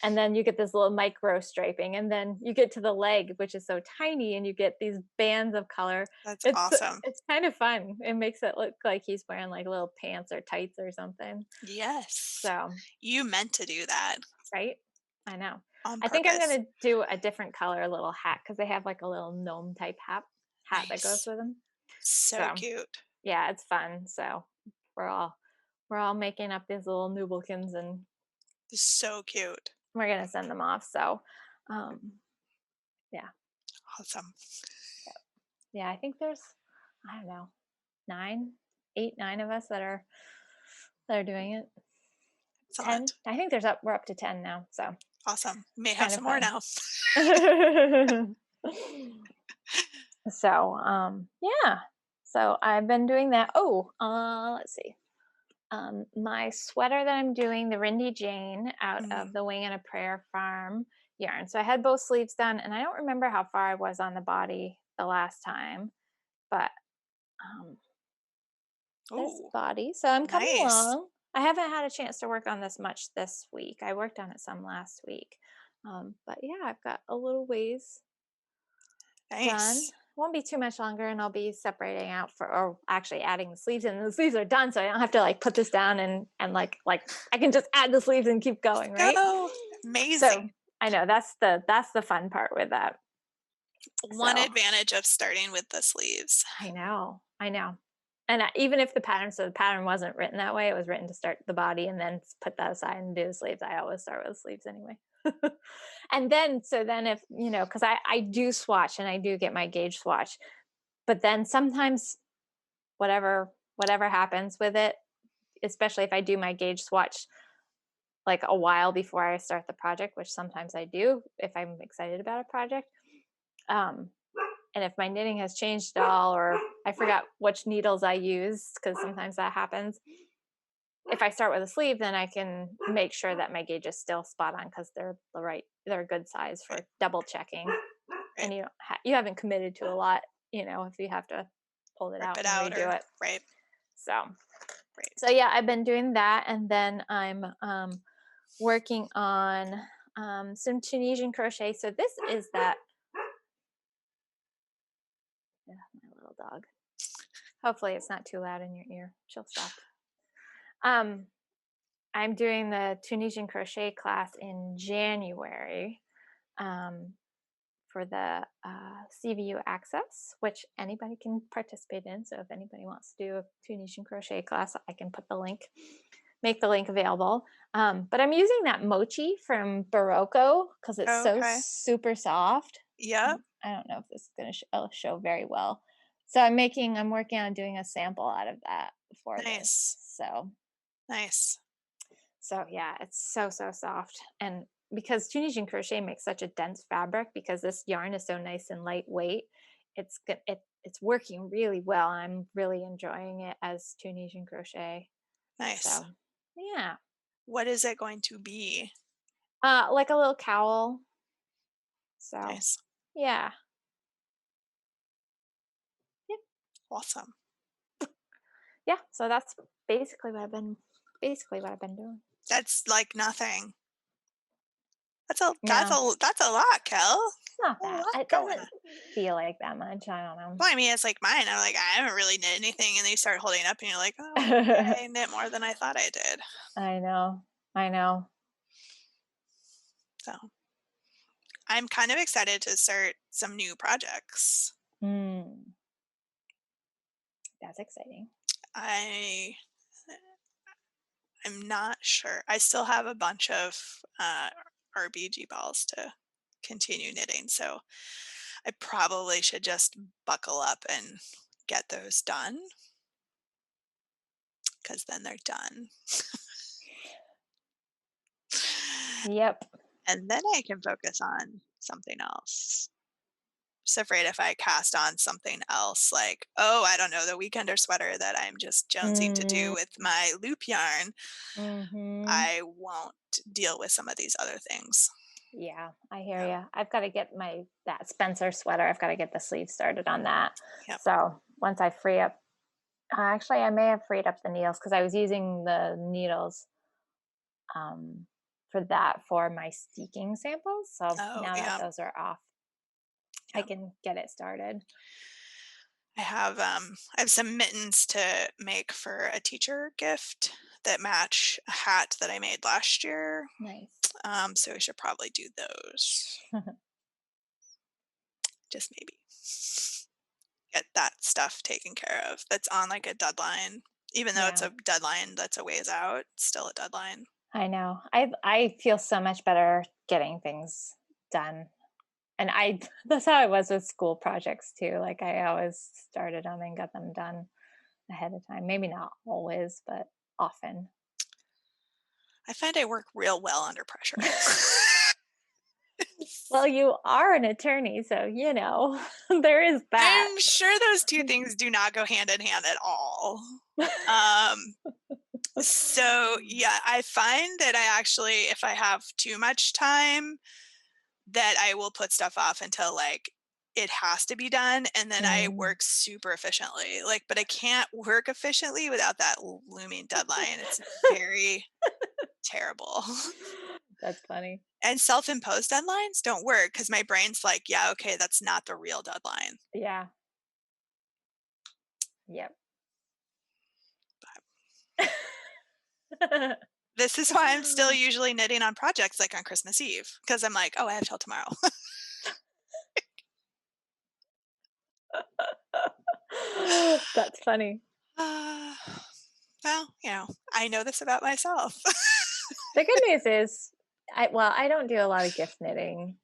Speaker 2: and then you get this little micro striping, and then you get to the leg, which is so tiny, and you get these bands of color.
Speaker 1: That's awesome.
Speaker 2: It's kind of fun. It makes it look like he's wearing like little pants or tights or something.
Speaker 1: Yes.
Speaker 2: So
Speaker 1: you meant to do that,
Speaker 2: right? I know.
Speaker 1: I
Speaker 2: think I'm going to do a different color little hat, because they have like a little gnome type hat that goes with them.
Speaker 1: So cute.
Speaker 2: Yeah, it's fun. So we're all making up these little Nubelkins, and
Speaker 1: so cute.
Speaker 2: We're gonna send them off. So yeah.
Speaker 1: Awesome.
Speaker 2: Yeah, I think there's, I don't know, 9 of us that are doing it.
Speaker 1: Excellent.
Speaker 2: 10. I think we're up to 10 now. So
Speaker 1: awesome. May have some more now.
Speaker 2: So yeah. So I've been doing that. Let's see. My sweater that I'm doing, the Rindy Jane, out of the Wing and a Prayer Farm yarn. So I had both sleeves done, and I don't remember how far I was on the body the last time, but um, there's the
Speaker 1: Oh,
Speaker 2: body. So I'm coming
Speaker 1: nice.
Speaker 2: along. I haven't had a chance to work on this much this week. I worked on it some last week. But yeah, I've got a little ways done.
Speaker 1: Nice.
Speaker 2: Won't be too much longer, and I'll be separating out for, or actually adding the sleeves in. The sleeves are done, so I don't have to like put this down and like I can just add the sleeves and keep going, right?
Speaker 1: Go.
Speaker 2: So
Speaker 1: Amazing.
Speaker 2: I know that's the fun part with that.
Speaker 1: One
Speaker 2: So
Speaker 1: advantage of starting with the sleeves.
Speaker 2: I know. And even if the pattern wasn't written that way, it was written to start the body and then put that aside and do the sleeves. I always start with the sleeves anyway. And then, so then if, cause I do swatch and I do get my gauge swatch, but then sometimes whatever happens with it, especially if I do my gauge swatch like a while before I start the project, which sometimes I do if I'm excited about a project. Um, and if my knitting has changed at all, or I forgot which needles I use, because sometimes that happens. If I start with a sleeve, then I can make sure that my gauge is still spot on because they're a good size for
Speaker 1: Right.
Speaker 2: double checking.
Speaker 1: Right.
Speaker 2: And you haven't committed to a lot, if you have to pull it
Speaker 1: Rip
Speaker 2: out
Speaker 1: it
Speaker 2: and
Speaker 1: out
Speaker 2: redo
Speaker 1: or
Speaker 2: it.
Speaker 1: right.
Speaker 2: So
Speaker 1: Right.
Speaker 2: so yeah, I've been doing that, and then I'm working on some Tunisian crochet. So this is that. Yeah, my little dog. Hopefully, it's not too loud in your ear. She'll stop. Um, I'm doing the Tunisian crochet class in January um, for the CVU Access, which anybody can participate in. So if anybody wants to do a Tunisian crochet class, I can make the link available. But I'm using that mochi from Barocco because it's so
Speaker 1: Okay.
Speaker 2: super soft.
Speaker 1: Yep.
Speaker 2: I don't know if this is going to show very well. So I'm working on doing a sample out of that for this.
Speaker 1: Nice. Nice.
Speaker 2: So yeah, it's so soft. And because Tunisian crochet makes such a dense fabric, because this yarn is so nice and lightweight, it's good. It's working really well. I'm really enjoying it as Tunisian crochet.
Speaker 1: Nice.
Speaker 2: So yeah,
Speaker 1: What is it going to be?
Speaker 2: like a little cowl. So
Speaker 1: Nice.
Speaker 2: yeah, yeah,
Speaker 1: Awesome.
Speaker 2: yeah. So that's basically what I've been doing.
Speaker 1: That's like nothing.
Speaker 2: Yeah,
Speaker 1: That's a lot, Kel.
Speaker 2: it's not
Speaker 1: A
Speaker 2: that.
Speaker 1: lot
Speaker 2: It
Speaker 1: going
Speaker 2: doesn't
Speaker 1: on.
Speaker 2: feel like that much. I
Speaker 1: Well, I mean, it's like mine. I'm like, I haven't really knit anything, and then you start holding up, and you're like, oh,
Speaker 2: don't
Speaker 1: I knit more than I thought I did.
Speaker 2: I know. I know.
Speaker 1: So I'm kind of excited to start some new projects.
Speaker 2: Mm, that's exciting.
Speaker 1: I I'm not sure. I still have a bunch of RBG balls to continue knitting, so I probably should just buckle up and get those done because then they're done.
Speaker 2: Yep.
Speaker 1: And then I can focus on something else. Just afraid if I cast on something else, like, oh, I don't know, the weekender sweater that I'm just jonesing to do
Speaker 2: Mm,
Speaker 1: with my loop yarn,
Speaker 2: mhm.
Speaker 1: I won't deal with some of these other things.
Speaker 2: Yeah, I hear
Speaker 1: Yep.
Speaker 2: you. I've got to get that Spencer sweater. I've got to get the sleeve started on that.
Speaker 1: Yep.
Speaker 2: So once I free up, actually, I may have freed up the needles because I was using the needles um, for that for my steeking samples. So
Speaker 1: Oh,
Speaker 2: now that
Speaker 1: yeah.
Speaker 2: those are off, I
Speaker 1: Yeah.
Speaker 2: can get it started.
Speaker 1: I have some mittens to make for a teacher gift that match a hat that I made last year.
Speaker 2: Nice.
Speaker 1: So we should probably do those. Just maybe get that stuff taken care of. That's on like a deadline. Even though it's
Speaker 2: Yeah.
Speaker 1: a deadline that's a ways out, it's still a deadline.
Speaker 2: I know. I feel so much better getting things done. And I that's how I was with school projects too. Like I always started them and got them done ahead of time. Maybe not always, but often.
Speaker 1: I find I work real well under pressure.
Speaker 2: Well, you are an attorney, so there is that.
Speaker 1: I'm sure those two things do not go hand in hand at all. Um, so yeah, I find that I actually, if I have too much time, that I will put stuff off until like it has to be done, and then I
Speaker 2: Mm.
Speaker 1: work super efficiently. Like, but I can't work efficiently without that looming deadline. It's very terrible.
Speaker 2: That's funny.
Speaker 1: And self-imposed deadlines don't work because my brain's like, yeah, okay, that's not the real deadline.
Speaker 2: Yeah. Yep.
Speaker 1: This is why I'm still usually knitting on projects like on Christmas Eve because I'm like, oh, I have till tomorrow.
Speaker 2: That's funny.
Speaker 1: uh, well, I know this about myself.
Speaker 2: The good news is, I don't do a lot of gift knitting,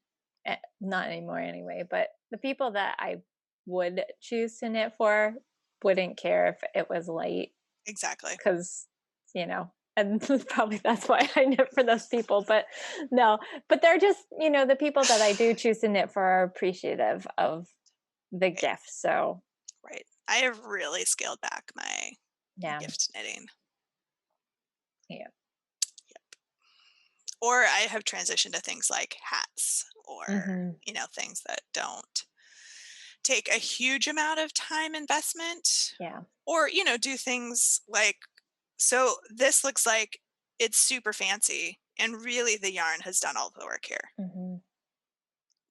Speaker 2: not anymore anyway. But the people that I would choose to knit for wouldn't care if it was late,
Speaker 1: Exactly.
Speaker 2: because and probably that's why I knit for those people. But no, but they're just the people that I do choose to knit for are appreciative of the
Speaker 1: Right.
Speaker 2: gift. So
Speaker 1: Right. I have really scaled back my
Speaker 2: yeah,
Speaker 1: gift knitting.
Speaker 2: yeah.
Speaker 1: Or I have transitioned to things like hats or,
Speaker 2: Hmm.
Speaker 1: things that don't take a huge amount of time investment
Speaker 2: Yeah.
Speaker 1: or, do things like so this looks like it's super fancy and really the yarn has done all the work here
Speaker 2: Hmm.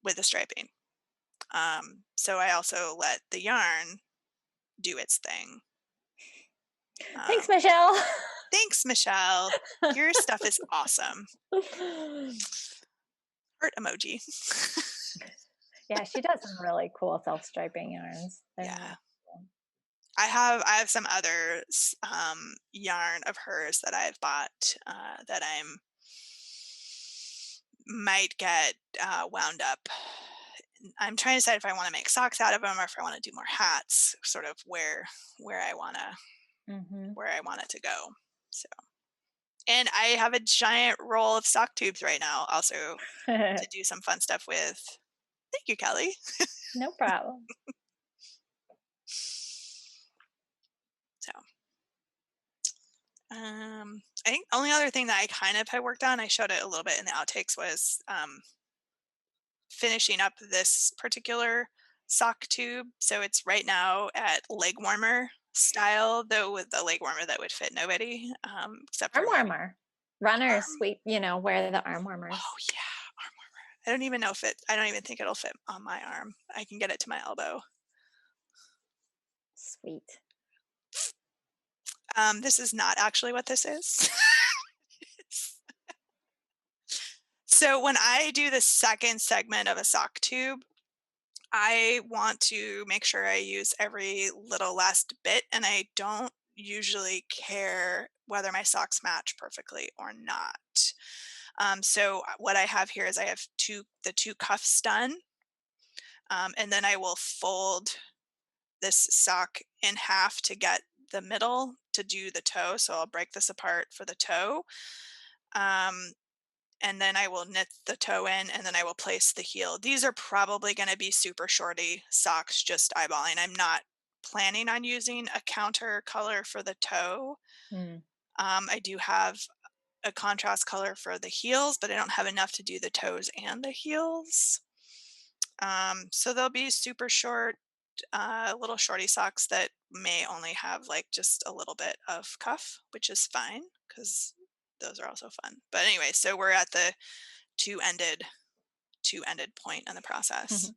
Speaker 1: with the striping. So I also let the yarn do its thing.
Speaker 2: Thanks,
Speaker 1: Um,
Speaker 2: Michelle.
Speaker 1: Thanks, Michelle. Your stuff is awesome. Heart emoji.
Speaker 2: Yeah, she does some really cool self-striping yarns. They're
Speaker 1: Yeah.
Speaker 2: really cool.
Speaker 1: I have some other yarn of hers that I've bought that might get wound up. I'm trying to decide if I want to make socks out of them or if I want to do more hats. Sort of where I wanna
Speaker 2: Mhm.
Speaker 1: where I want it to go. So, and I have a giant roll of sock tubes right now, also to do some fun stuff with. Thank you, Kelly.
Speaker 2: No problem.
Speaker 1: So, I think only other thing that I kind of had worked on, I showed it a little bit in the outtakes, was finishing up this particular sock tube. So it's right now at leg warmer style, though with the leg warmer that would fit nobody except
Speaker 2: Arm
Speaker 1: for maybe
Speaker 2: warmer. Runners,
Speaker 1: arm.
Speaker 2: sweet, wear the arm
Speaker 1: Oh
Speaker 2: warmers.
Speaker 1: yeah, arm warmer. I don't even know if it. I don't even think it'll fit on my arm. I can get it to my elbow.
Speaker 2: Sweet.
Speaker 1: This is not actually what this is. So when I do the second segment of a sock tube, I want to make sure I use every little last bit, and I don't usually care whether my socks match perfectly or not. So what I have here is I have the two cuffs done, and then I will fold this sock in half to get the middle to do the toe. So I'll break this apart for the toe. Um, and then I will knit the toe in and then I will place the heel. These are probably going to be super shorty socks, just eyeballing. I'm not planning on using a counter color for the toe.
Speaker 2: Mm.
Speaker 1: I do have a contrast color for the heels, but I don't have enough to do the toes and the heels. So they'll be super short, little shorty socks that may only have like just a little bit of cuff, which is fine because those are also fun. But anyway, so we're at the two ended two ended point in the process.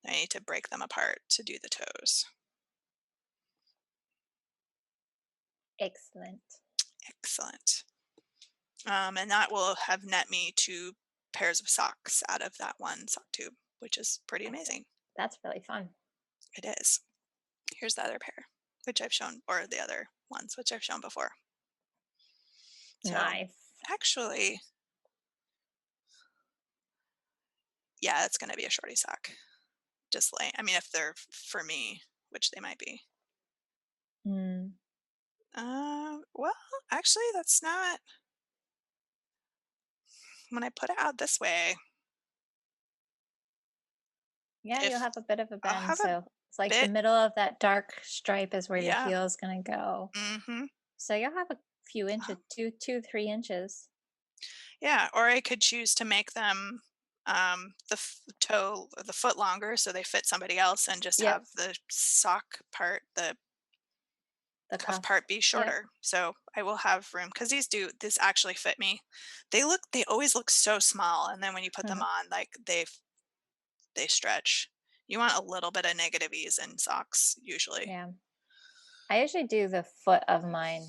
Speaker 1: I need to break them apart to do the toes.
Speaker 2: Excellent.
Speaker 1: Excellent. And that will have net me two pairs of socks out of that one sock tube, which is pretty amazing.
Speaker 2: That's really fun.
Speaker 1: It is. Here's the other pair, which I've shown, or the other ones, which I've shown before. So
Speaker 2: Nice.
Speaker 1: actually, yeah, it's going to be a shorty sock. Just like, I mean, if they're for me, which they might be.
Speaker 2: Mm.
Speaker 1: Well, actually, that's not. When I put it out this way,
Speaker 2: Yeah, you'll
Speaker 1: if
Speaker 2: have a bit of a
Speaker 1: I'll
Speaker 2: bend,
Speaker 1: have a
Speaker 2: so it's like the
Speaker 1: bit,
Speaker 2: middle of that dark stripe is where your
Speaker 1: yeah.
Speaker 2: heel is gonna go.
Speaker 1: Mm-hmm.
Speaker 2: So you'll have a few
Speaker 1: Well,
Speaker 2: inches, 3 inches.
Speaker 1: yeah, or I could choose to make them toe or the foot longer so they fit somebody else, and just
Speaker 2: Yep.
Speaker 1: have the sock part, the
Speaker 2: The
Speaker 1: cuff
Speaker 2: cuff.
Speaker 1: part be
Speaker 2: Yep.
Speaker 1: shorter. So I will have room because this actually fit me. They always look so small, and then when you put them on, like they stretch. You want a little bit of negative ease in socks usually.
Speaker 2: Yeah. I usually do the foot of mine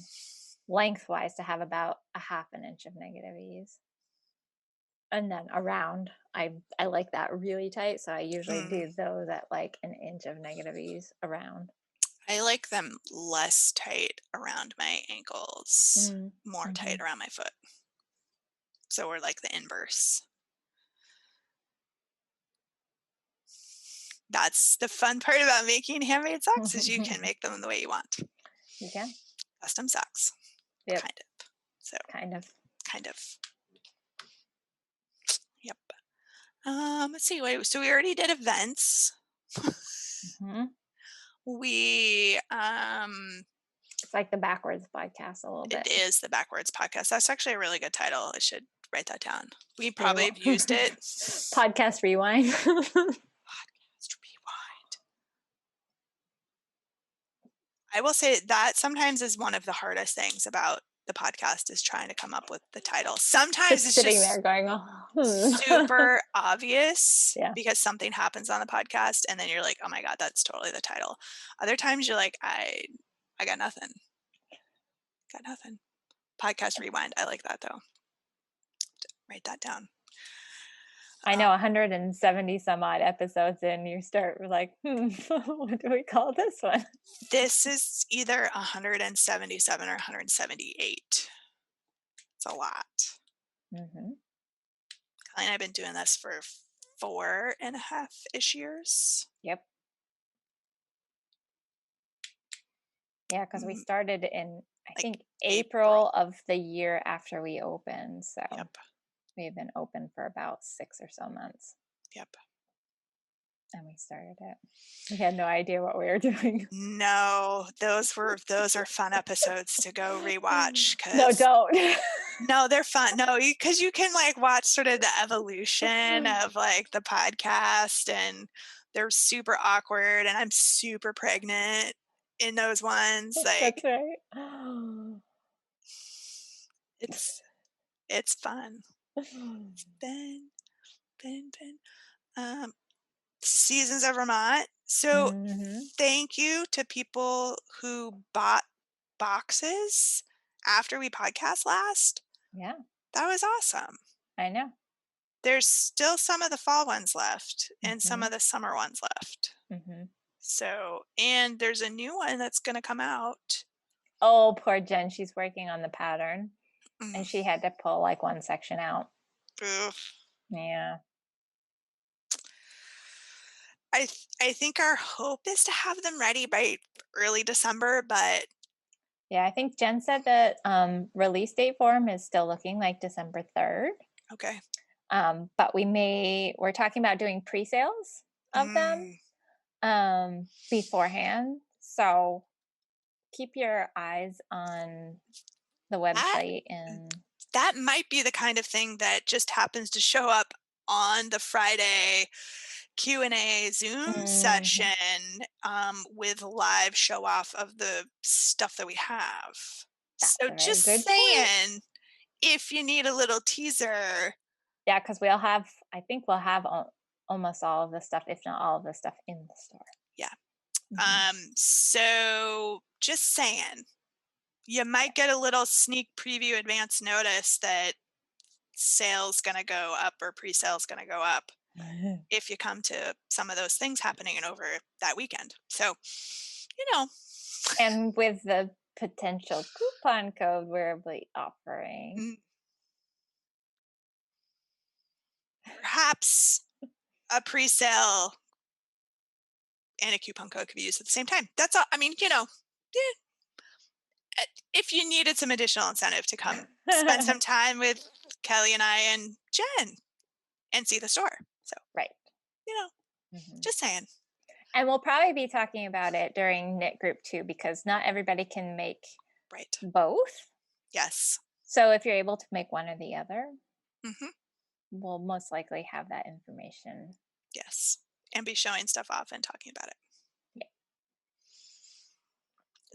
Speaker 2: lengthwise to have about a half an inch of negative ease. And then around, I like that really tight, so I usually
Speaker 1: Mm.
Speaker 2: do those at like an inch of negative ease around.
Speaker 1: I like them less tight around my ankles,
Speaker 2: Mm.
Speaker 1: more tight
Speaker 2: Mhm.
Speaker 1: around my foot. So we're like the inverse. That's the fun part about making handmade socks is you can make them the way you want.
Speaker 2: You can.
Speaker 1: Custom socks,
Speaker 2: Yep.
Speaker 1: kind of. So,
Speaker 2: Kind of.
Speaker 1: kind of. Yep. Let's see. So we already did events.
Speaker 2: Mhm.
Speaker 1: We
Speaker 2: It's like the backwards podcast a little
Speaker 1: It
Speaker 2: bit.
Speaker 1: is the backwards podcast. That's actually a really good title. I should write that down. We probably have
Speaker 2: Rewind.
Speaker 1: used it.
Speaker 2: Podcast rewind.
Speaker 1: Podcast rewind. I will say that sometimes is one of the hardest things about the podcast is trying to come up with the title. Sometimes
Speaker 2: Just
Speaker 1: it's
Speaker 2: sitting there
Speaker 1: just
Speaker 2: going, oh.
Speaker 1: super obvious
Speaker 2: Yeah.
Speaker 1: because something happens on the podcast and then you're like, "Oh my god, that's totally the title." Other times you're like, I got nothing. Got nothing." Podcast rewind. I like that though. Write that down.
Speaker 2: I
Speaker 1: Uh,
Speaker 2: know 170 some odd episodes in, you start like, what do we call this one?
Speaker 1: this is either 177 or 178. It's a lot.
Speaker 2: Hmm.
Speaker 1: Kelly and I've been doing this for 4.5-ish years.
Speaker 2: Yep. Yeah, because we
Speaker 1: Mm,
Speaker 2: started in, I
Speaker 1: like
Speaker 2: think,
Speaker 1: April.
Speaker 2: April of the year after we opened. So
Speaker 1: Yep.
Speaker 2: we've been open for about 6 or so months,
Speaker 1: Yep.
Speaker 2: and we started it. We had no idea what we were doing.
Speaker 1: No, those are fun episodes to go rewatch
Speaker 2: No,
Speaker 1: because
Speaker 2: don't.
Speaker 1: no, they're fun. No, because you can like watch sort of the evolution of like the podcast, and they're super awkward, and I'm super pregnant in those ones. Like
Speaker 2: That's right.
Speaker 1: it's it's fun. Ben, Ben. Um, Seasons of Vermont. So
Speaker 2: Hmm.
Speaker 1: thank you to people who bought boxes after we podcast last.
Speaker 2: Yeah,
Speaker 1: That was awesome.
Speaker 2: I know.
Speaker 1: There's still some of the fall ones left and some
Speaker 2: Hmm.
Speaker 1: of the summer ones left.
Speaker 2: Hmm.
Speaker 1: So, and there's a new one that's going to come out.
Speaker 2: Oh, poor Jen. She's working on the pattern,
Speaker 1: Mm,
Speaker 2: and she had to pull like one section out.
Speaker 1: oof.
Speaker 2: Yeah.
Speaker 1: I think our hope is to have them ready by early December, but
Speaker 2: Yeah, I think Jen said that release date for him is still looking like December 3rd.
Speaker 1: okay.
Speaker 2: But we're talking about doing pre-sales of them
Speaker 1: Mm,
Speaker 2: beforehand. So keep your eyes on the
Speaker 1: that
Speaker 2: website and
Speaker 1: that might be the kind of thing that just happens to show up on the Friday Q&A Zoom
Speaker 2: Mhm.
Speaker 1: session, with live show off of the stuff that we have.
Speaker 2: That's
Speaker 1: So
Speaker 2: a very
Speaker 1: just
Speaker 2: good point.
Speaker 1: saying, if you need a little teaser,
Speaker 2: Yeah, because I think we'll have almost all of the stuff, if not all of the stuff in the store.
Speaker 1: yeah.
Speaker 2: Hmm.
Speaker 1: So just saying, you might get a little sneak preview advance notice that sales gonna go up or pre-sales gonna go up if you come to some of those things happening over that weekend. So, you know,
Speaker 2: And with the potential coupon code we're offering.
Speaker 1: mm, perhaps a pre-sale and a coupon code could be used at the same time. That's all. I mean, if you needed some additional incentive to come spend some time with Kelly and I and Jen and see the store. So,
Speaker 2: Right.
Speaker 1: you know,
Speaker 2: Hmm.
Speaker 1: just saying.
Speaker 2: And we'll probably be talking about it during knit group too, because not everybody can make
Speaker 1: Right.
Speaker 2: both.
Speaker 1: Yes.
Speaker 2: So if you're able to make one or the other,
Speaker 1: Hmm.
Speaker 2: will most likely have that information.
Speaker 1: Yes. And be showing stuff off and talking about it.
Speaker 2: Yeah.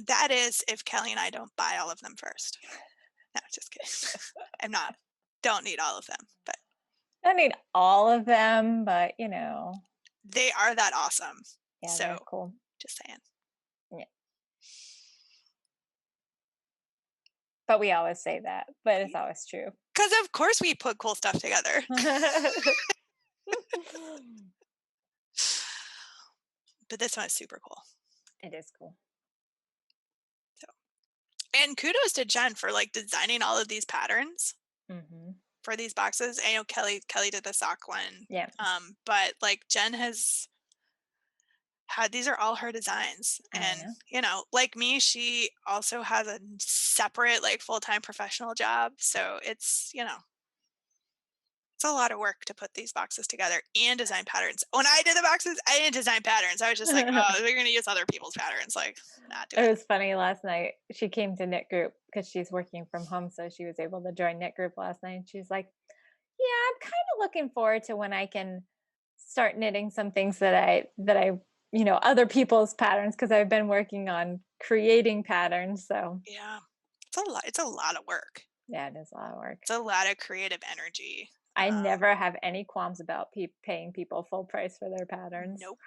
Speaker 1: That is if Kelly and I don't buy all of them first. No, just kidding. I'm not. Don't need all of them, but
Speaker 2: I need all of them, but
Speaker 1: they are that awesome.
Speaker 2: yeah,
Speaker 1: So,
Speaker 2: they're cool.
Speaker 1: just saying.
Speaker 2: Yeah. But we always say that, but it's always true.
Speaker 1: Because of course we put cool stuff together. But this one is super cool.
Speaker 2: It is cool.
Speaker 1: So, and kudos to Jen for like designing all of these patterns
Speaker 2: Hmm.
Speaker 1: for these boxes. I know Kelly did the sock one.
Speaker 2: Yeah.
Speaker 1: But like Jen has had, these are all her designs.
Speaker 2: I
Speaker 1: And
Speaker 2: know.
Speaker 1: like me, she also has a separate like full-time professional job. So it's a lot of work to put these boxes together and design patterns. When I did the boxes, I didn't design patterns. I was just like, oh, we're going to use other people's patterns. Like, not
Speaker 2: It
Speaker 1: doing
Speaker 2: was funny last night. She came to knit group because she's working from home, so she was able to join knit group last night. And she's like, "Yeah, I'm kind of looking forward to when I can start knitting some things that I other people's patterns because I've been working on creating patterns." So
Speaker 1: Yeah. It's a lot. It's a lot of work.
Speaker 2: yeah, it is a lot of work.
Speaker 1: It's a lot of creative energy.
Speaker 2: I never have any qualms about paying people full price for their patterns.
Speaker 1: Nope.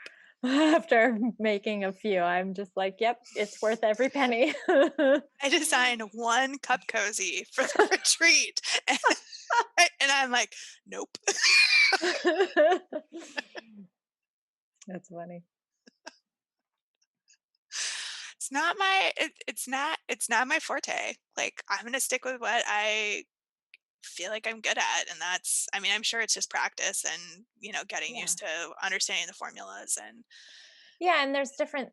Speaker 2: After making a few, I'm just like, "Yep, it's worth every penny."
Speaker 1: I designed one cup cozy for the retreat. And I'm like, nope.
Speaker 2: That's funny.
Speaker 1: It's not my forte. Like, I'm gonna stick with what I feel like I'm good at, and I'm sure it's just practice and, getting
Speaker 2: Yeah.
Speaker 1: used to understanding the formulas and
Speaker 2: Yeah, and there's different,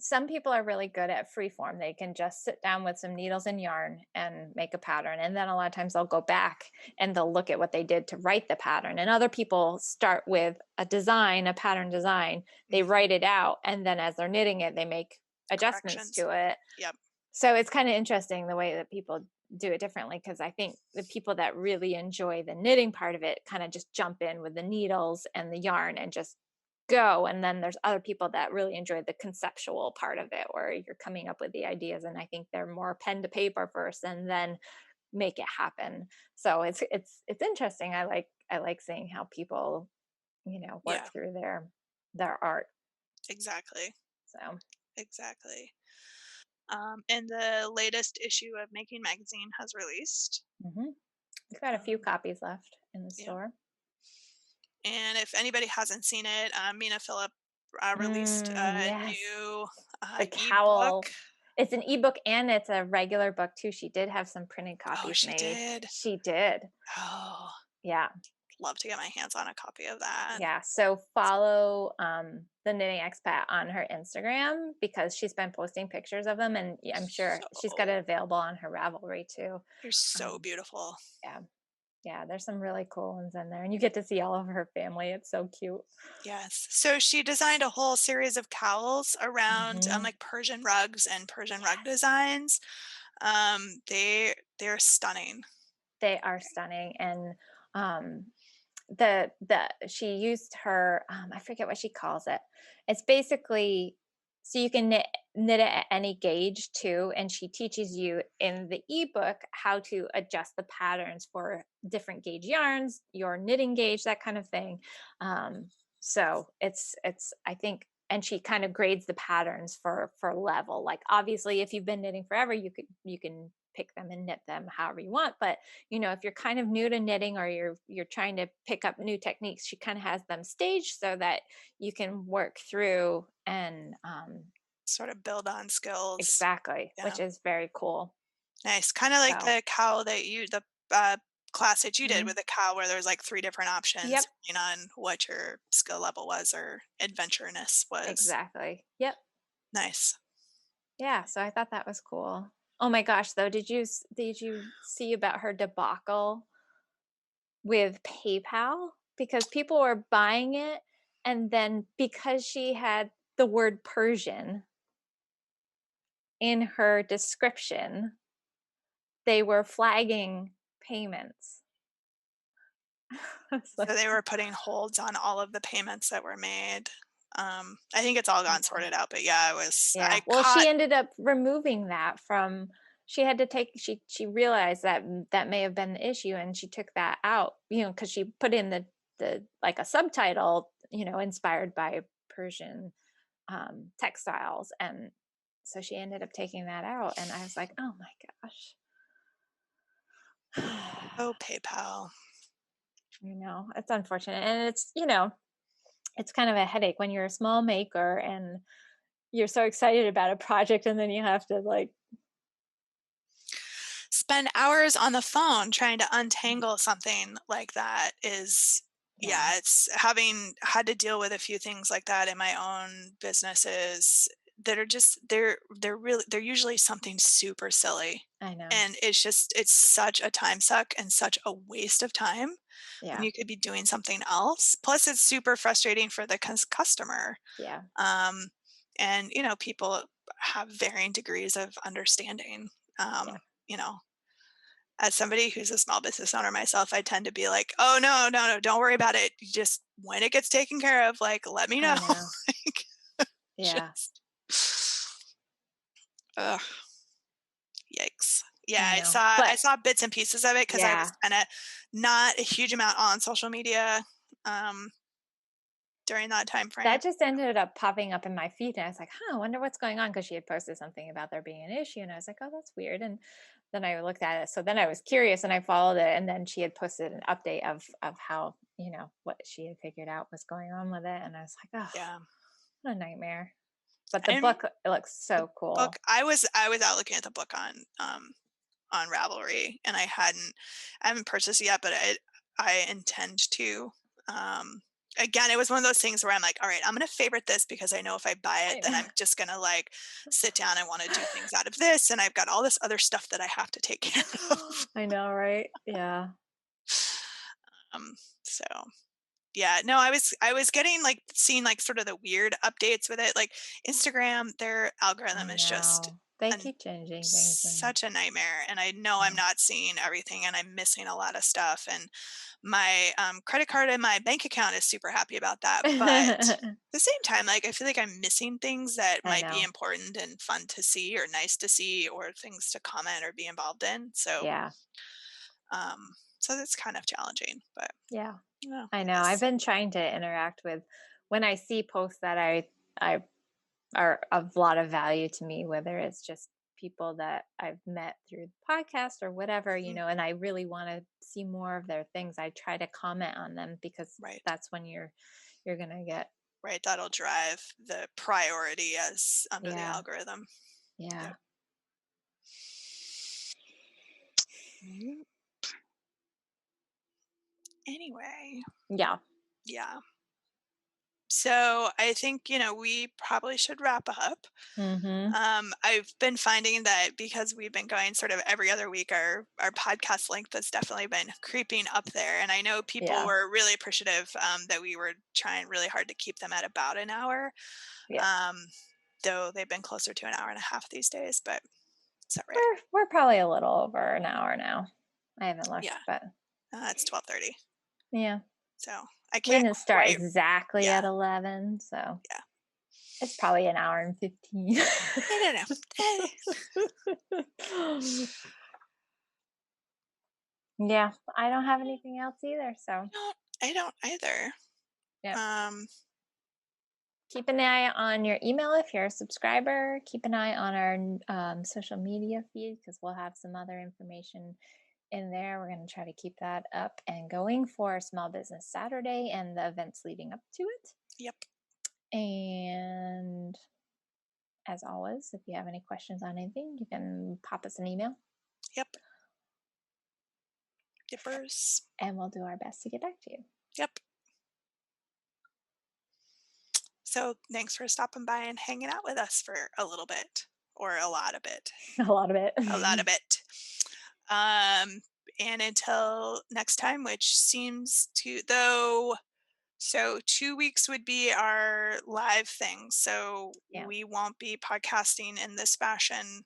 Speaker 2: some people are really good at free form. They can just sit down with some needles and yarn and make a pattern. And then a lot of times they'll go back and they'll look at what they did to write the pattern. And other people start with a design, a pattern design, they
Speaker 1: mhm,
Speaker 2: write it out. And then as they're knitting it, they make adjustments
Speaker 1: corrections.
Speaker 2: to it.
Speaker 1: Yep.
Speaker 2: So it's kind of interesting the way that people do it differently because I think the people that really enjoy the knitting part of it kind of just jump in with the needles and the yarn and just go. And then there's other people that really enjoy the conceptual part of it where you're coming up with the ideas, and I think they're more pen to paper first and then make it happen. So it's interesting. I like seeing how people work
Speaker 1: Yeah,
Speaker 2: through their art.
Speaker 1: exactly.
Speaker 2: So
Speaker 1: Exactly. And the latest issue of Making Magazine has released.
Speaker 2: mhm. We've got a few
Speaker 1: Um,
Speaker 2: copies left in the
Speaker 1: yeah.
Speaker 2: store.
Speaker 1: And if anybody hasn't seen it, Mina Phillip released a
Speaker 2: Yes.
Speaker 1: new
Speaker 2: The
Speaker 1: ebook.
Speaker 2: cowl. It's an ebook and it's a regular book too. She did have some printed
Speaker 1: Oh,
Speaker 2: copies
Speaker 1: she
Speaker 2: made.
Speaker 1: did.
Speaker 2: She did.
Speaker 1: Oh,
Speaker 2: Yeah.
Speaker 1: love to get my hands on a copy of that.
Speaker 2: Yeah. So follow the knitting expat on her Instagram because she's been posting pictures of them, and I'm sure she's got it
Speaker 1: So
Speaker 2: available on her Ravelry too.
Speaker 1: they're so
Speaker 2: Um,
Speaker 1: beautiful.
Speaker 2: yeah. Yeah, there's some really cool ones in there. And you get to see all of her family. It's so cute.
Speaker 1: Yes. So she designed a whole series of cowls around
Speaker 2: Hmm.
Speaker 1: like Persian rugs and Persian rug
Speaker 2: Yes.
Speaker 1: designs. They're stunning.
Speaker 2: They are stunning. And um the she used her I forget what she calls it. It's basically so you can knit it at any gauge too, and she teaches you in the ebook how to adjust the patterns for different gauge yarns, your knitting gauge, that kind of thing. So it's I think, and she kind of grades the patterns for level. Like obviously if you've been knitting forever, you can pick them and knit them however you want, but if you're kind of new to knitting or you're trying to pick up new techniques, she kind of has them staged so that you can work through and
Speaker 1: Sort of build on skills.
Speaker 2: exactly,
Speaker 1: Yeah.
Speaker 2: which is very cool.
Speaker 1: Nice. Kind of like
Speaker 2: So
Speaker 1: the cowl the class that you did
Speaker 2: mhm.
Speaker 1: with the cowl where there was like three different options
Speaker 2: Yep,
Speaker 1: depending on what your skill level was or adventureness was.
Speaker 2: exactly. Yep.
Speaker 1: Nice.
Speaker 2: Yeah, so I thought that was cool. Oh my gosh, though, did you see about her debacle with PayPal? Because people were buying it, and then because she had the word Persian in her description, they were flagging payments. It's
Speaker 1: So
Speaker 2: like,
Speaker 1: they were putting holds on all of the payments that were made. I think it's all gotten
Speaker 2: yeah.
Speaker 1: sorted out, but yeah, it was
Speaker 2: Yeah.
Speaker 1: I
Speaker 2: Well,
Speaker 1: caught
Speaker 2: she ended up removing that from she had to take she realized that that may have been the issue and she took that out, cuz she put in the like a subtitle, inspired by Persian textiles, and so she ended up taking that out, and I was like, "Oh my gosh."
Speaker 1: oh, PayPal.
Speaker 2: It's unfortunate, and it's kind of a headache when you're a small maker and you're so excited about a project and then you have to like
Speaker 1: Spend hours on the phone trying to untangle something like that is
Speaker 2: yeah.
Speaker 1: yeah, it's having had to deal with a few things like that in my own businesses that are just they're usually something super silly.
Speaker 2: I know.
Speaker 1: And it's such a time suck and such a waste of time when
Speaker 2: Yeah.
Speaker 1: you could be doing something else. Plus it's super frustrating for the customer.
Speaker 2: Yeah.
Speaker 1: Um, and people have varying degrees of understanding.
Speaker 2: Yeah.
Speaker 1: You know, as somebody who's a small business owner myself, I tend to be like, "Oh, no, no, no, don't worry about it. You just when it gets taken care of, like, let me know."
Speaker 2: I know.
Speaker 1: Like,
Speaker 2: Yeah.
Speaker 1: just ugh, yikes. Yeah,
Speaker 2: I
Speaker 1: I
Speaker 2: know.
Speaker 1: saw I
Speaker 2: But
Speaker 1: saw bits and pieces of it because I was
Speaker 2: yeah,
Speaker 1: kinda not a huge amount on social media, um, during that time frame.
Speaker 2: that just ended up popping up in my feed and I was like, "Huh, I wonder what's going on," because she had posted something about there being an issue and I was like, "Oh, that's weird." And then I looked at it. So then I was curious and I followed it and then she had posted an update of how, what she had figured out was going on with it and I was like, "Oh,
Speaker 1: Yeah.
Speaker 2: what a nightmare." But the
Speaker 1: I'm
Speaker 2: book, it looks
Speaker 1: the
Speaker 2: so
Speaker 1: book
Speaker 2: cool.
Speaker 1: I was out looking at the book on Ravelry, and I haven't purchased it yet, but I intend to. Um, Again, it was one of those things where I'm like, all right, I'm gonna favorite this because I know if I buy it, then I'm
Speaker 2: I
Speaker 1: just gonna like sit down and want to do things out of this, and I've got all this other stuff that I have to take care of.
Speaker 2: I know, right? Yeah.
Speaker 1: Um, so yeah, no, I was getting like seeing like sort of the weird updates with it. Like Instagram, their
Speaker 2: I
Speaker 1: algorithm is just
Speaker 2: know. They
Speaker 1: an
Speaker 2: keep changing things and
Speaker 1: such a nightmare, and I know I'm
Speaker 2: yeah.
Speaker 1: not seeing everything and I'm missing a lot of stuff, and my credit card and my bank account is super happy about that, but at the same time, like I feel like I'm missing things that
Speaker 2: I
Speaker 1: might be
Speaker 2: know.
Speaker 1: important and fun to see or nice to see or things to comment or be involved in.
Speaker 2: Yeah.
Speaker 1: So that's kind of challenging, but
Speaker 2: Yeah. I
Speaker 1: I
Speaker 2: know. I've
Speaker 1: guess
Speaker 2: been trying to interact with when I see posts that I are of a lot of value to me, whether it's just people that I've met through the podcast or whatever,
Speaker 1: mhm,
Speaker 2: and I really want to see more of their things. I try to comment on them because
Speaker 1: right.
Speaker 2: that's when you're gonna get
Speaker 1: Right, that'll drive the priority as under the
Speaker 2: yeah,
Speaker 1: algorithm.
Speaker 2: yeah,
Speaker 1: Yep. Mm, Anyway,
Speaker 2: yeah.
Speaker 1: yeah. So I think, we probably should wrap up.
Speaker 2: Mm-hmm.
Speaker 1: I've been finding that because we've been going sort of every other week, our podcast length has definitely been creeping up there. And I know people
Speaker 2: Yeah.
Speaker 1: were really appreciative that we were trying really hard to keep them at about an hour,
Speaker 2: Yeah.
Speaker 1: um, though they've been closer to an hour and a half these days, but it's all right.
Speaker 2: We're probably a little over an hour now. I haven't looked,
Speaker 1: Yeah,
Speaker 2: but
Speaker 1: it's 12:30.
Speaker 2: yeah.
Speaker 1: So I
Speaker 2: We
Speaker 1: can't
Speaker 2: didn't start
Speaker 1: quite,
Speaker 2: exactly
Speaker 1: yeah,
Speaker 2: at 11, so
Speaker 1: yeah.
Speaker 2: it's probably an hour and 15.
Speaker 1: No, no, no.
Speaker 2: Yeah, I don't have anything else either, so
Speaker 1: No, I don't either.
Speaker 2: yep.
Speaker 1: Um,
Speaker 2: Keep an eye on your email if you're a subscriber. Keep an eye on our social media feed because we'll have some other information in there. We're going to try to keep that up and going for Small Business Saturday and the events leading up to it.
Speaker 1: yep,
Speaker 2: And as always, if you have any questions on anything, you can pop us an email
Speaker 1: yep, yippers.
Speaker 2: and we'll do our best to get back to you.
Speaker 1: Yep. So thanks for stopping by and hanging out with us for a little bit or a lot of it,
Speaker 2: A lot of it.
Speaker 1: a lot of it. Um, and until next time, which seems to, though, so 2 weeks would be our live thing. So
Speaker 2: Yeah.
Speaker 1: we won't be podcasting in this fashion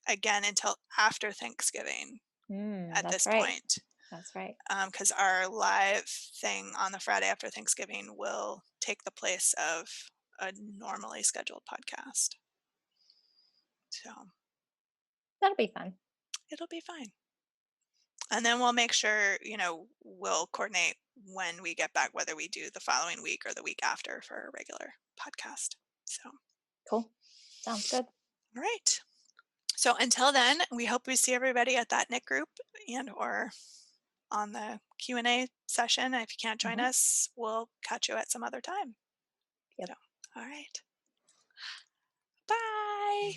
Speaker 1: again until after Thanksgiving at
Speaker 2: That's
Speaker 1: this
Speaker 2: right.
Speaker 1: point.
Speaker 2: That's right.
Speaker 1: Because our live thing on the Friday after Thanksgiving will take the place of a normally scheduled podcast. So
Speaker 2: That'll be fun.
Speaker 1: it'll be fine. And then we'll make sure, we'll coordinate when we get back, whether we do the following week or the week after for a regular podcast. So,
Speaker 2: Cool. Sounds good.
Speaker 1: all right. So until then, we hope we see everybody at that knit group and or on the Q&A session. And if you can't join us, we'll catch you at some other time.
Speaker 2: Yep.
Speaker 1: So, all right. Bye.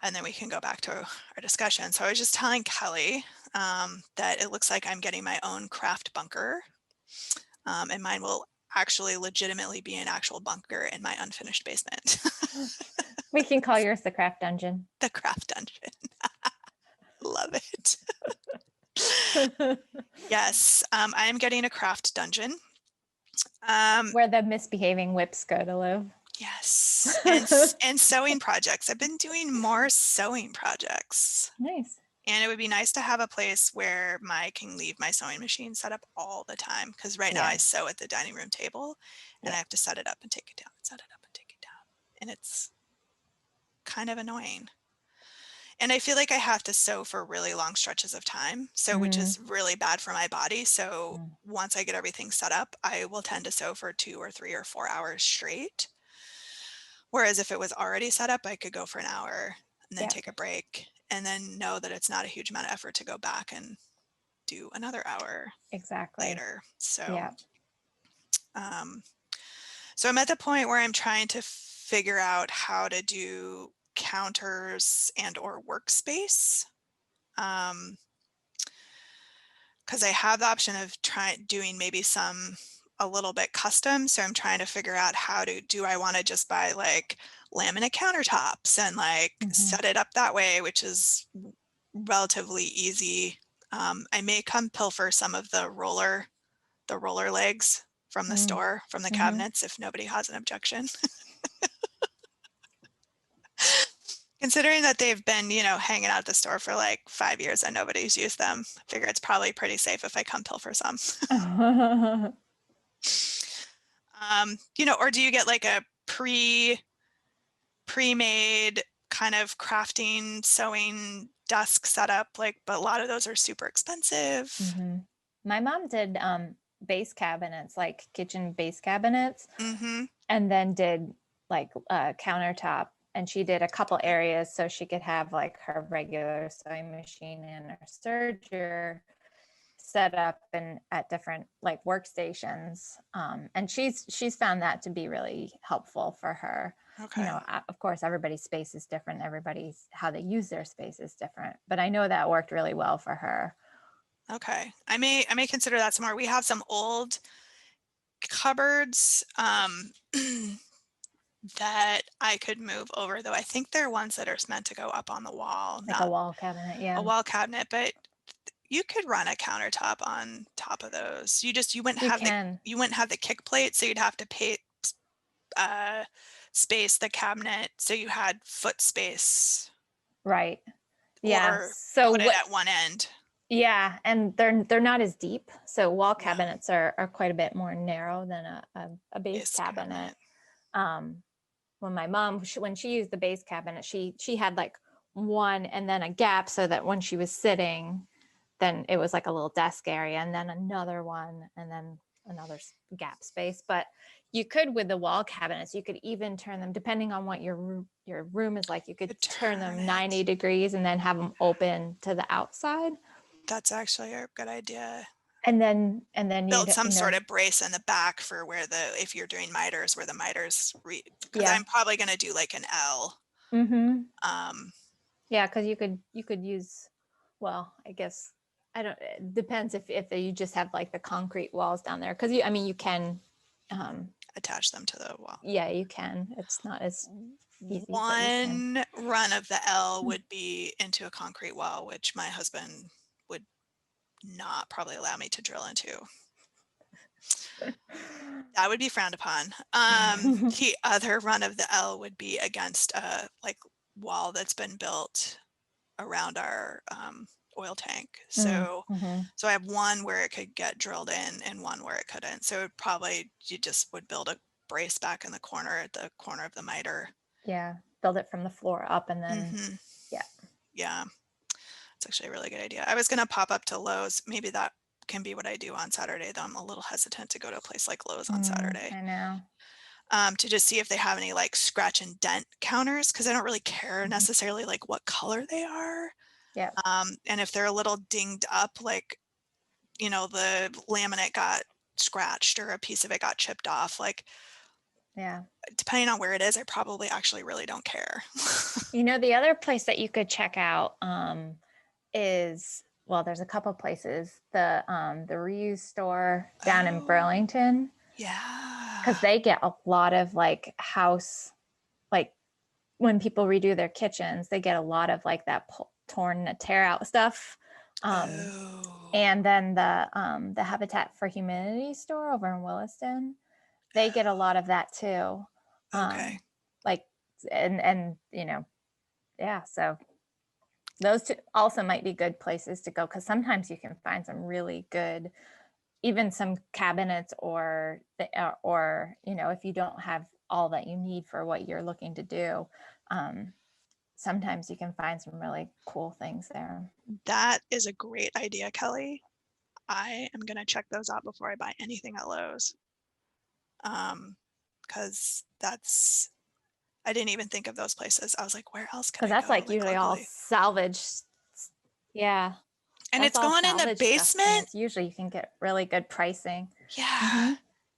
Speaker 1: And then we can go back to our discussion. So I was just telling Kelly that it looks like I'm getting my own craft bunker. And mine will actually legitimately be an actual bunker in my unfinished basement.
Speaker 2: We can call yours the craft dungeon.
Speaker 1: The craft dungeon. Love it. Yes, I am getting a craft dungeon.
Speaker 2: Where the misbehaving whips go to live.
Speaker 1: Yes, and sewing projects. I've been doing more sewing projects.
Speaker 2: Nice.
Speaker 1: And it would be nice to have a place where I can leave my sewing machine set up all the time. Because right now I sew at the dining room table and I have to set it up and take it down, set it up and take it down. And it's kind of annoying. And I feel like I have to sew for really long stretches of time, which is really bad for my body. So once I get everything set up, I will tend to sew for 2 or 3 or 4 hours straight. Whereas if it was already set up, I could go for an hour and then take a break and then know that it's not a huge amount of effort to go back and do another hour later. So, so I'm at the point where I'm trying to figure out how to do counters and or workspace. Because I have the option of doing maybe a little bit custom. So I'm trying to figure out do I want to just buy like laminate countertops and like set it up that way, which is relatively easy. I may come pilfer some of the roller legs from the store, from the cabinets, if nobody has an objection. Considering that they've been, hanging out at the store for like 5 years and nobody's used them, I figure it's probably pretty safe if I come pilfer some. Or do you get like a pre-made kind of crafting sewing desk setup? But a lot of those are super expensive.
Speaker 2: My mom did base cabinets, like kitchen base cabinets, and then did like a countertop. And she did a couple areas so she could have like her regular sewing machine and her serger set up and at different like workstations. And she's found that to be really helpful for her.
Speaker 1: Okay.
Speaker 2: Of course, everybody's space is different. How they use their space is different. But I know that worked really well for her.
Speaker 1: Okay. I may consider that some more. We have some old cupboards that I could move over, though I think they're ones that are meant to go up on the wall.
Speaker 2: Like a wall cabinet, yeah.
Speaker 1: A wall cabinet, but you could run a countertop on top of those. You wouldn't have the kick plate, so you'd have to space the cabinet so you had foot space.
Speaker 2: Right. Yeah.
Speaker 1: Or so put it at one end.
Speaker 2: Yeah, and they're not as deep. So wall cabinets are quite a bit more narrow than a base cabinet. When my mom, when she used the base cabinet, she had like one and then a gap so that when she was sitting, then it was like a little desk area, and then another one, and then another gap space. But you could, with the wall cabinets, you could even turn them, depending on what your room is like, you could turn them 90 degrees and then have them open to the outside.
Speaker 1: That's actually a good idea.
Speaker 2: And then
Speaker 1: build some sort of brace in the back for if you're doing miters, where the miters because I'm probably going to do like an L.
Speaker 2: Yeah, because you could use, well, I guess it depends if you just have like the concrete walls down there, because you can
Speaker 1: attach them to the wall.
Speaker 2: Yeah, you can. It's not as easy.
Speaker 1: One run of the L would be into a concrete wall, which my husband would not probably allow me to drill into. That would be frowned upon. The other run of the L would be against a like wall that's been built around our oil tank.
Speaker 2: Mm,
Speaker 1: So
Speaker 2: mhm.
Speaker 1: I have one where it could get drilled in and one where it couldn't. So probably you just would build a brace back in the corner at the corner of the miter.
Speaker 2: Yeah. Build it from the floor up and then,
Speaker 1: Hmm.
Speaker 2: yeah.
Speaker 1: Yeah, it's actually a really good idea. I was gonna pop up to Lowe's. Maybe that can be what I do on Saturday, though I'm a little hesitant to go to a place like Lowe's on Saturday.
Speaker 2: I know.
Speaker 1: To just see if they have any like scratch and dent counters because I don't really care
Speaker 2: Mhm.
Speaker 1: necessarily like what color they are.
Speaker 2: Yeah.
Speaker 1: And if they're a little dinged up, like, the laminate got scratched or a piece of it got chipped off, like,
Speaker 2: Yeah.
Speaker 1: depending on where it is, I probably actually really don't care.
Speaker 2: The other place that you could check out is, well, there's a couple places. The reuse store down in
Speaker 1: Oh,
Speaker 2: Burlington, because
Speaker 1: yeah.
Speaker 2: they get a lot of like house, like when people redo their kitchens, they get a lot of like that torn tear out stuff. Um,
Speaker 1: Oh,
Speaker 2: and then the Habitat for Humanity store over in Williston, they get a lot of that too.
Speaker 1: okay.
Speaker 2: Like and yeah, so those two also might be good places to go because sometimes you can find some really good, even some cabinets or if you don't have all that you need for what you're looking to do, um, sometimes you can find some really cool things there.
Speaker 1: That is a great idea, Kelly. I am gonna check those out before I buy anything at Lowe's. Because I didn't even think of those places. I was like, "Where else could
Speaker 2: Because
Speaker 1: I
Speaker 2: that's
Speaker 1: go,
Speaker 2: like
Speaker 1: like,
Speaker 2: usually all
Speaker 1: locally?"
Speaker 2: salvage. Yeah,
Speaker 1: And
Speaker 2: that's
Speaker 1: it's
Speaker 2: all
Speaker 1: going in the
Speaker 2: salvage stuff, and
Speaker 1: basement?
Speaker 2: it's usually you can get really good pricing.
Speaker 1: Yeah.
Speaker 2: Mm-hmm.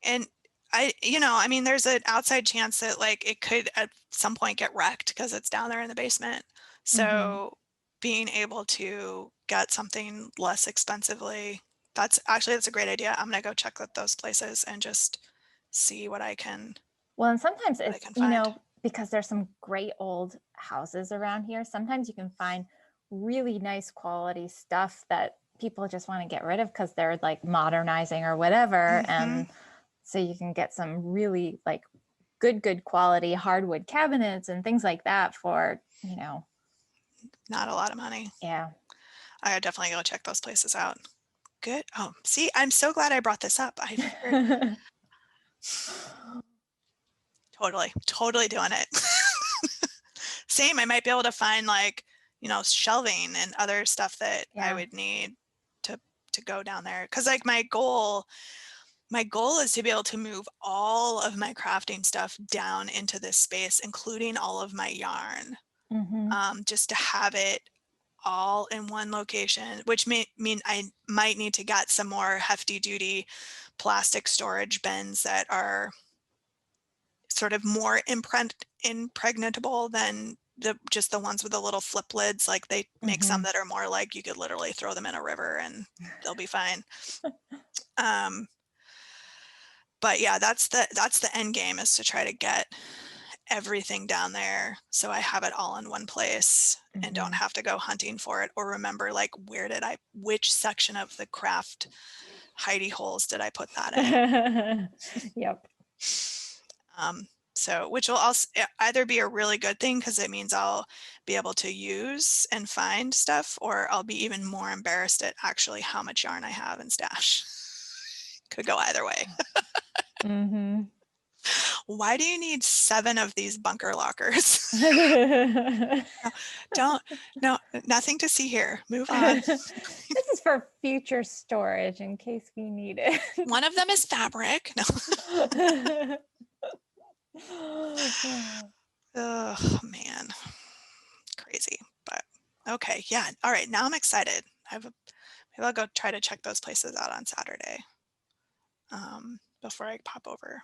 Speaker 1: And I mean, there's an outside chance that like it could at some point get wrecked because it's down there in the basement.
Speaker 2: Mm-hmm.
Speaker 1: So being able to get something less expensively, that's a great idea. I'm gonna go check out those places and just see
Speaker 2: Well, and sometimes
Speaker 1: what I
Speaker 2: it's,
Speaker 1: can find.
Speaker 2: because there's some great old houses around here, sometimes you can find really nice quality stuff that people just want to get rid of because they're like modernizing or whatever.
Speaker 1: Hmm.
Speaker 2: And so you can get some really like good quality hardwood cabinets and things like that for,
Speaker 1: Not a lot of money.
Speaker 2: yeah.
Speaker 1: I would definitely go check those places out. Good. Oh, see, I'm so glad I brought this up. I figured totally doing it. Same, I might be able to find like, shelving and other stuff that I
Speaker 2: Yeah.
Speaker 1: would need to go down there. Cause like my goal is to be able to move all of my crafting stuff down into this space, including all of my yarn.
Speaker 2: Mm-hmm.
Speaker 1: Just to have it all in one location, which may mean I might need to get some more hefty duty plastic storage bins that are sort of more impregnable than just the ones with the little flip lids. Like they make some
Speaker 2: Mm-hmm.
Speaker 1: that are more like you could literally throw them in a river and they'll be fine. Um, but yeah, that's the end game is to try to get everything down there so I have it all in one place and don't
Speaker 2: Mm-hmm.
Speaker 1: have to go hunting for it or remember like which section of the craft hidey holes did I put that in.
Speaker 2: Yep.
Speaker 1: Um, so which will also either be a really good thing because it means I'll be able to use and find stuff, or I'll be even more embarrassed at actually how much yarn I have in stash. Could go either way.
Speaker 2: Mm-hmm.
Speaker 1: Why do you need 7 of these bunker lockers? No, don't, no, nothing to see here. Move on.
Speaker 2: This is for future storage in case we need it.
Speaker 1: One of them is fabric. No. Oh man, crazy. But okay, yeah. All right, now I'm excited. Maybe I'll go try to check those places out on Saturday. Before I pop over.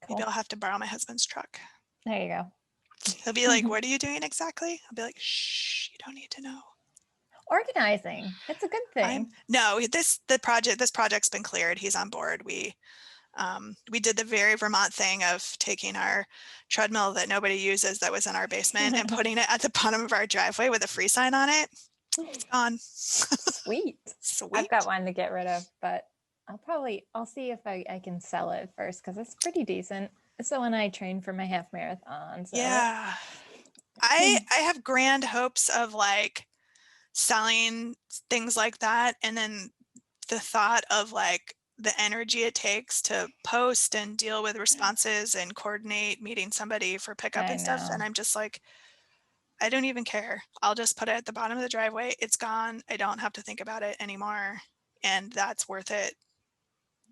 Speaker 1: Maybe
Speaker 2: Cool.
Speaker 1: I'll have to borrow my husband's truck.
Speaker 2: There you
Speaker 1: He'll be like,
Speaker 2: go.
Speaker 1: "What are you doing exactly?" I'll be like, "Shh, you don't need to know."
Speaker 2: Organizing. It's a good
Speaker 1: I'm
Speaker 2: thing.
Speaker 1: no, this project's been cleared. He's on board. We did the very Vermont thing of taking our treadmill that nobody uses that was in our basement and putting it at the bottom of our driveway with a free sign on it. It's gone.
Speaker 2: Sweet. I've got
Speaker 1: Sweet.
Speaker 2: one to get rid of, but I'll see if I can sell it first because it's pretty decent. So when I train for my half marathon, so
Speaker 1: Yeah. I have grand hopes of like selling things like that, and then the thought of like the energy it takes to post and deal with responses and coordinate meeting somebody for pickup
Speaker 2: I
Speaker 1: and stuff, and
Speaker 2: know.
Speaker 1: I'm just like, I don't even care. I'll just put it at the bottom of the driveway. It's gone. I don't have to think about it anymore, and that's worth it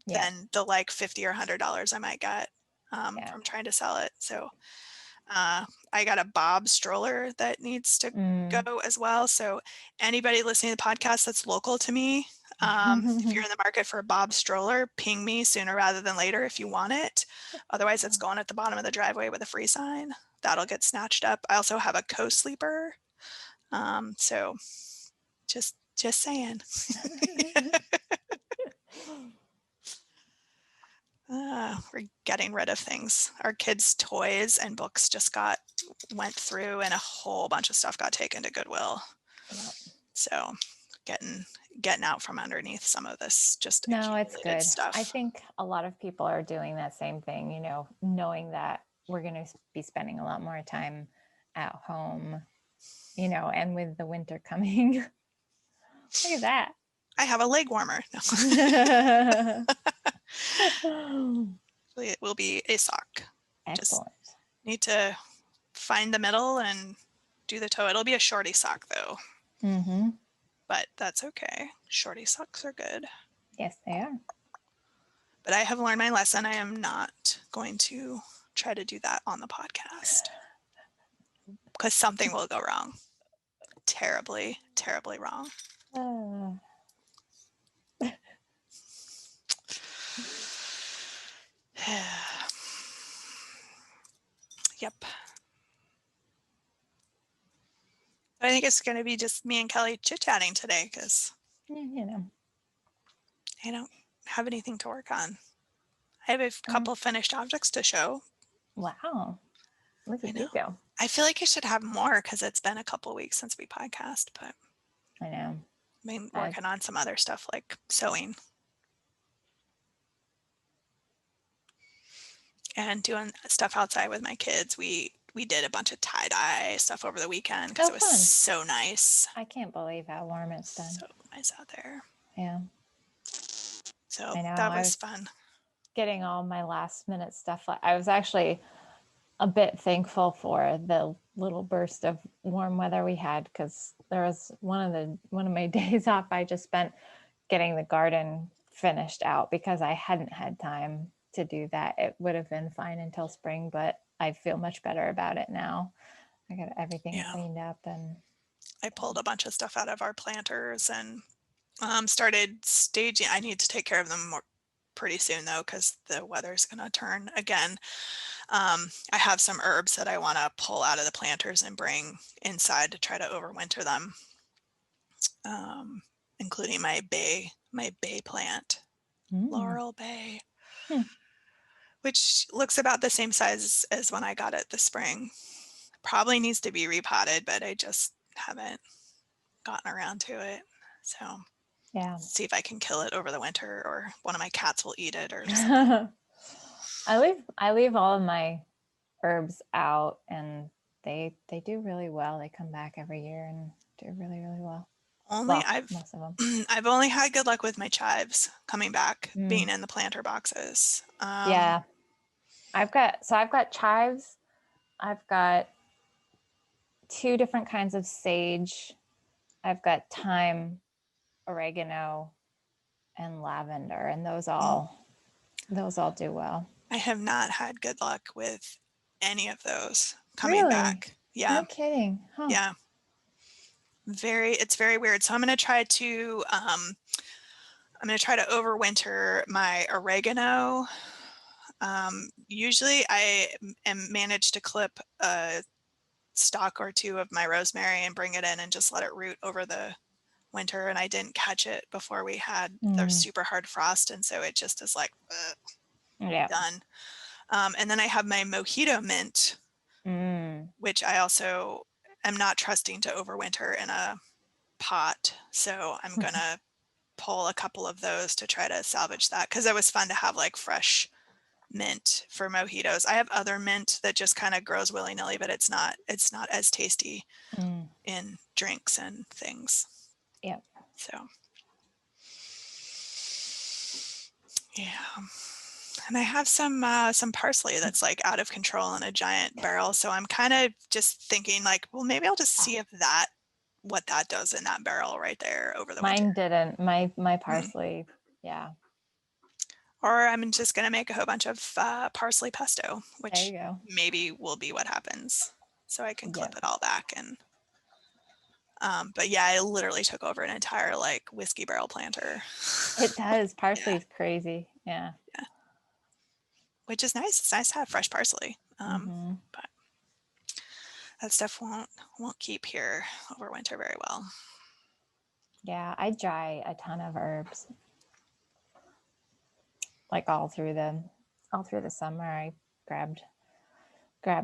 Speaker 2: Yeah.
Speaker 1: than the like 50 or $100 I might get
Speaker 2: Yeah.
Speaker 1: from trying to sell it. So I got a Bob stroller that needs to
Speaker 2: Mm.
Speaker 1: go as well. So anybody listening to the podcast that's local to me, if you're in the market for a Bob stroller, ping me sooner rather than later if you want it. Otherwise, it's going at the bottom of the driveway with a free sign. That'll get snatched up. I also have a co-sleeper. So just saying. We're getting rid of things. Our kids' toys and books just went through, and a whole bunch of stuff got taken to Goodwill.
Speaker 2: Yep.
Speaker 1: So getting out from underneath some of this just
Speaker 2: No, it's
Speaker 1: accumulated
Speaker 2: good. I
Speaker 1: stuff.
Speaker 2: think a lot of people are doing that same thing, knowing that we're going to be spending a lot more time at home, and with the winter coming. Look at that.
Speaker 1: I have a leg warmer. It will be a sock. Just
Speaker 2: Excellent.
Speaker 1: need to find the middle and do the toe. It'll be a shorty sock though.
Speaker 2: Mm-hmm.
Speaker 1: But that's okay. Shorty socks are good.
Speaker 2: Yes, they are.
Speaker 1: But I have learned my lesson. I am not going to try to do that on the podcast because something will go wrong. Terribly, terribly wrong. Yep. I think it's going to be just me and Kelly chit-chatting today because I don't have anything to work on. I have a couple finished objects to show.
Speaker 2: Wow. Look at you go.
Speaker 1: I feel like I should have more because it's been a couple weeks since we podcast, but
Speaker 2: I know.
Speaker 1: I've been working on some other stuff like sewing and doing stuff outside with my kids. We did a bunch of tie-dye stuff over the weekend because it was
Speaker 2: fun.
Speaker 1: so nice.
Speaker 2: I can't believe how warm it's been.
Speaker 1: So nice out there.
Speaker 2: Yeah.
Speaker 1: So
Speaker 2: I know.
Speaker 1: that was fun.
Speaker 2: Getting all my last minute stuff. I was actually a bit thankful for the little burst of warm weather we had because there was one of my days off I just spent getting the garden finished out because I hadn't had time to do that. It would have been fine until spring, but I feel much better about it now. I got everything cleaned up, and
Speaker 1: I pulled a bunch of stuff out of our planters and started staging. I need to take care of them pretty soon though because the weather's going to turn again. I have some herbs that I want to pull out of the planters and bring inside to try to overwinter them, including my bay plant, Laurel Bay, which looks about the same size as when I got it this spring. Probably needs to be repotted, but I just haven't gotten around to it. So
Speaker 2: yeah,
Speaker 1: see if I can kill it over the winter, or one of my cats will eat it, or
Speaker 2: I leave all of my herbs out, and they do really well. They come back every year and do really, really well. Most of them.
Speaker 1: I've only had good luck with my chives coming back, being in the planter boxes.
Speaker 2: Yeah, I've got chives. I've got 2 different kinds of sage. I've got thyme, oregano, and lavender, and those all do well.
Speaker 1: I have not had good luck with any of those coming back. Yeah.
Speaker 2: No kidding. Huh.
Speaker 1: Yeah. It's very weird. So I'm going to try to overwinter my oregano. Usually I am managed to clip a stalk or 2 of my rosemary and bring it in and just let it root over the winter, and I didn't catch it before we had the super hard frost, and so it just is like done. And then I have my mojito mint, which I also am not trusting to overwinter in a pot, so I'm gonna pull a couple of those to try to salvage that, because it was fun to have like fresh mint for mojitos. I have other mint that just kind of grows willy-nilly, but it's not as tasty in drinks and things.
Speaker 2: Yep.
Speaker 1: So, yeah. And I have some parsley that's like out of control in a giant barrel. So I'm kind of just thinking like, well, maybe I'll just see if what that does in that barrel right there over the winter.
Speaker 2: Mine didn't. My
Speaker 1: Mm.
Speaker 2: parsley, yeah.
Speaker 1: Or I'm just going to make a whole bunch of parsley pesto,
Speaker 2: There
Speaker 1: which
Speaker 2: you go.
Speaker 1: maybe will be what happens. So I can clip
Speaker 2: Yep.
Speaker 1: it all back and but yeah, I literally took over an entire like whiskey barrel planter.
Speaker 2: It does.
Speaker 1: Yeah,
Speaker 2: Parsley is crazy. Yeah.
Speaker 1: yeah. Which is nice. It's nice to have fresh parsley.
Speaker 2: Mm-hmm.
Speaker 1: But that stuff won't keep here over winter very well.
Speaker 2: Yeah, I dry a ton of herbs. Like all through the summer, I grabbed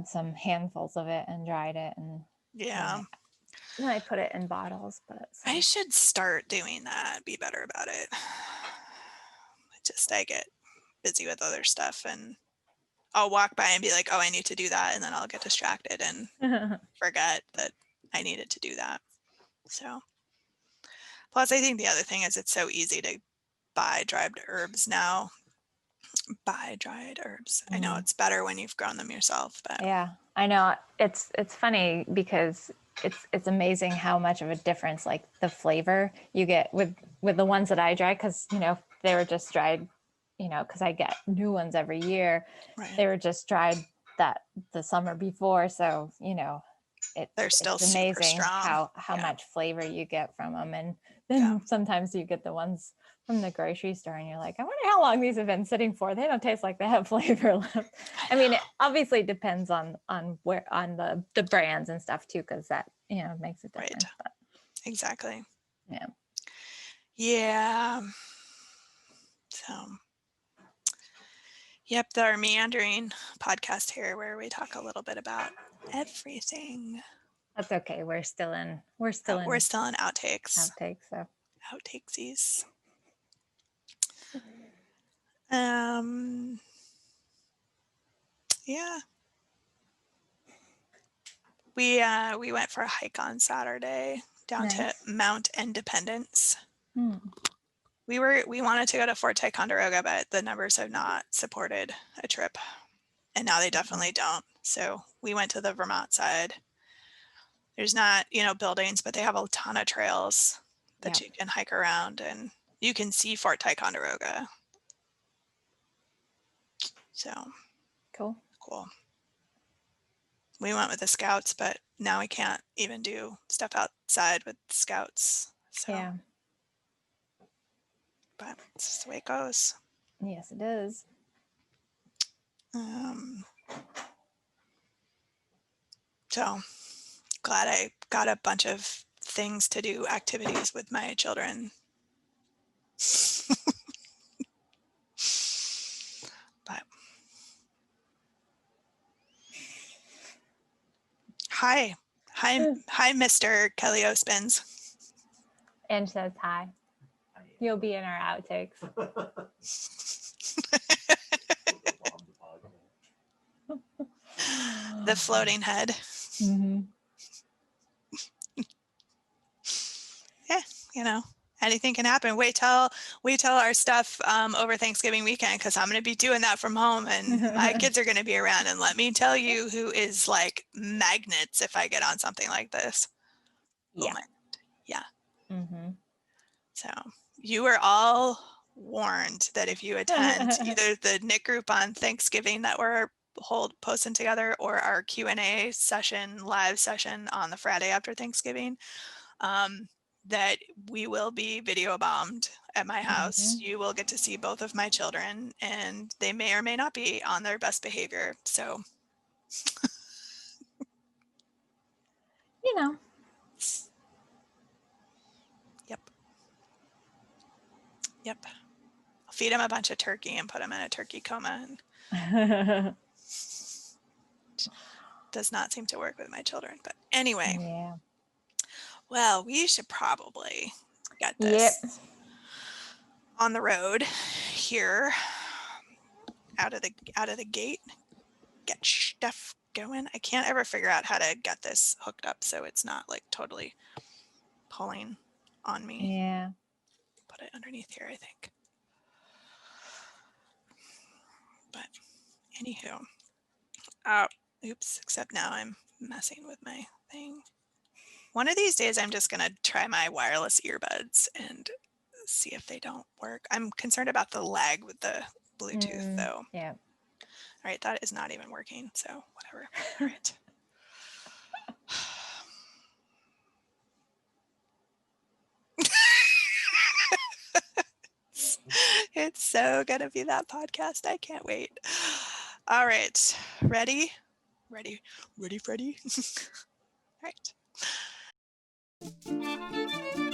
Speaker 2: some handfuls of it and dried it, and
Speaker 1: Yeah.
Speaker 2: then I put it in bottles. But
Speaker 1: I should start doing that, be better about it. I get busy with other stuff and I'll walk by and be like, oh, I need to do that. And then I'll get distracted and forget that I needed to do that. So, plus, I think the other thing is it's so easy to buy dried herbs now. Buy dried herbs. I know it's better when you've grown them yourself, but
Speaker 2: yeah, I know. It's funny because it's amazing how much of a difference like the flavor you get with the ones that I dry, because they were just dried, because I get new ones every year.
Speaker 1: right.
Speaker 2: They were just dried that the summer before, so
Speaker 1: They're still
Speaker 2: it's
Speaker 1: super
Speaker 2: amazing
Speaker 1: strong.
Speaker 2: how
Speaker 1: Yeah.
Speaker 2: much flavor you get from them. And then sometimes you get the ones from the grocery store and you're like, I wonder how long these have been sitting for. They don't taste like they have flavor left. I mean, it obviously depends on where on the brands and stuff too, because that makes a difference.
Speaker 1: Right.
Speaker 2: But
Speaker 1: Exactly.
Speaker 2: yeah.
Speaker 1: Yeah. So, yep, our meandering podcast here where we talk a little bit about everything.
Speaker 2: That's okay. We're still in
Speaker 1: We're still in outtakes.
Speaker 2: outtakes. So
Speaker 1: Outtakesies. Yeah. We went for a hike on Saturday down to Mount Independence. We wanted to go to Fort Ticonderoga, but the numbers have not supported a trip. And now they definitely don't. So we went to the Vermont side. There's not, buildings, but they have a ton of trails that you can hike around and you can see Fort Ticonderoga. So
Speaker 2: cool.
Speaker 1: We went with the scouts, but now we can't even do stuff outside with scouts. So,
Speaker 2: yeah.
Speaker 1: But it's just the way it goes.
Speaker 2: Yes, it is.
Speaker 1: So glad I got a bunch of things to do, activities with my children. But hi, Mr. Kelly Ospins.
Speaker 2: And says hi. You'll be in our outtakes.
Speaker 1: The floating head.
Speaker 2: Mm-hmm.
Speaker 1: Yeah, anything can happen. Wait till our stuff over Thanksgiving weekend, because I'm going to be doing that from home and my kids are going to be around. And let me tell you who is like magnets if I get on something like this.
Speaker 2: Yeah.
Speaker 1: Oh my, yeah.
Speaker 2: Mm-hmm.
Speaker 1: So you are all warned that if you attend either the Nick group on Thanksgiving that we're posting together or our Q&A session, live session on the Friday after Thanksgiving, that we will be video bombed at my house. You will get to see both of my children and they may or may not be on their best behavior. So, Yep. I'll feed him a bunch of turkey and put him in a turkey coma. And does not seem to work with my children. But anyway.
Speaker 2: Yeah.
Speaker 1: Well, we should probably get this on the road here out of the gate. Get stuff going. I can't ever figure out how to get this hooked up so it's not like totally pulling on me.
Speaker 2: Yeah.
Speaker 1: Put it underneath here, I think. But anywho, oops, except now I'm messing with my thing. One of these days, I'm just going to try my wireless earbuds and see if they don't work. I'm concerned about the lag with the Bluetooth, though.
Speaker 2: Yeah.
Speaker 1: All right, that is not even working, so whatever. All right. It's so gonna be that podcast. I can't wait. All right, ready, Freddie? All right.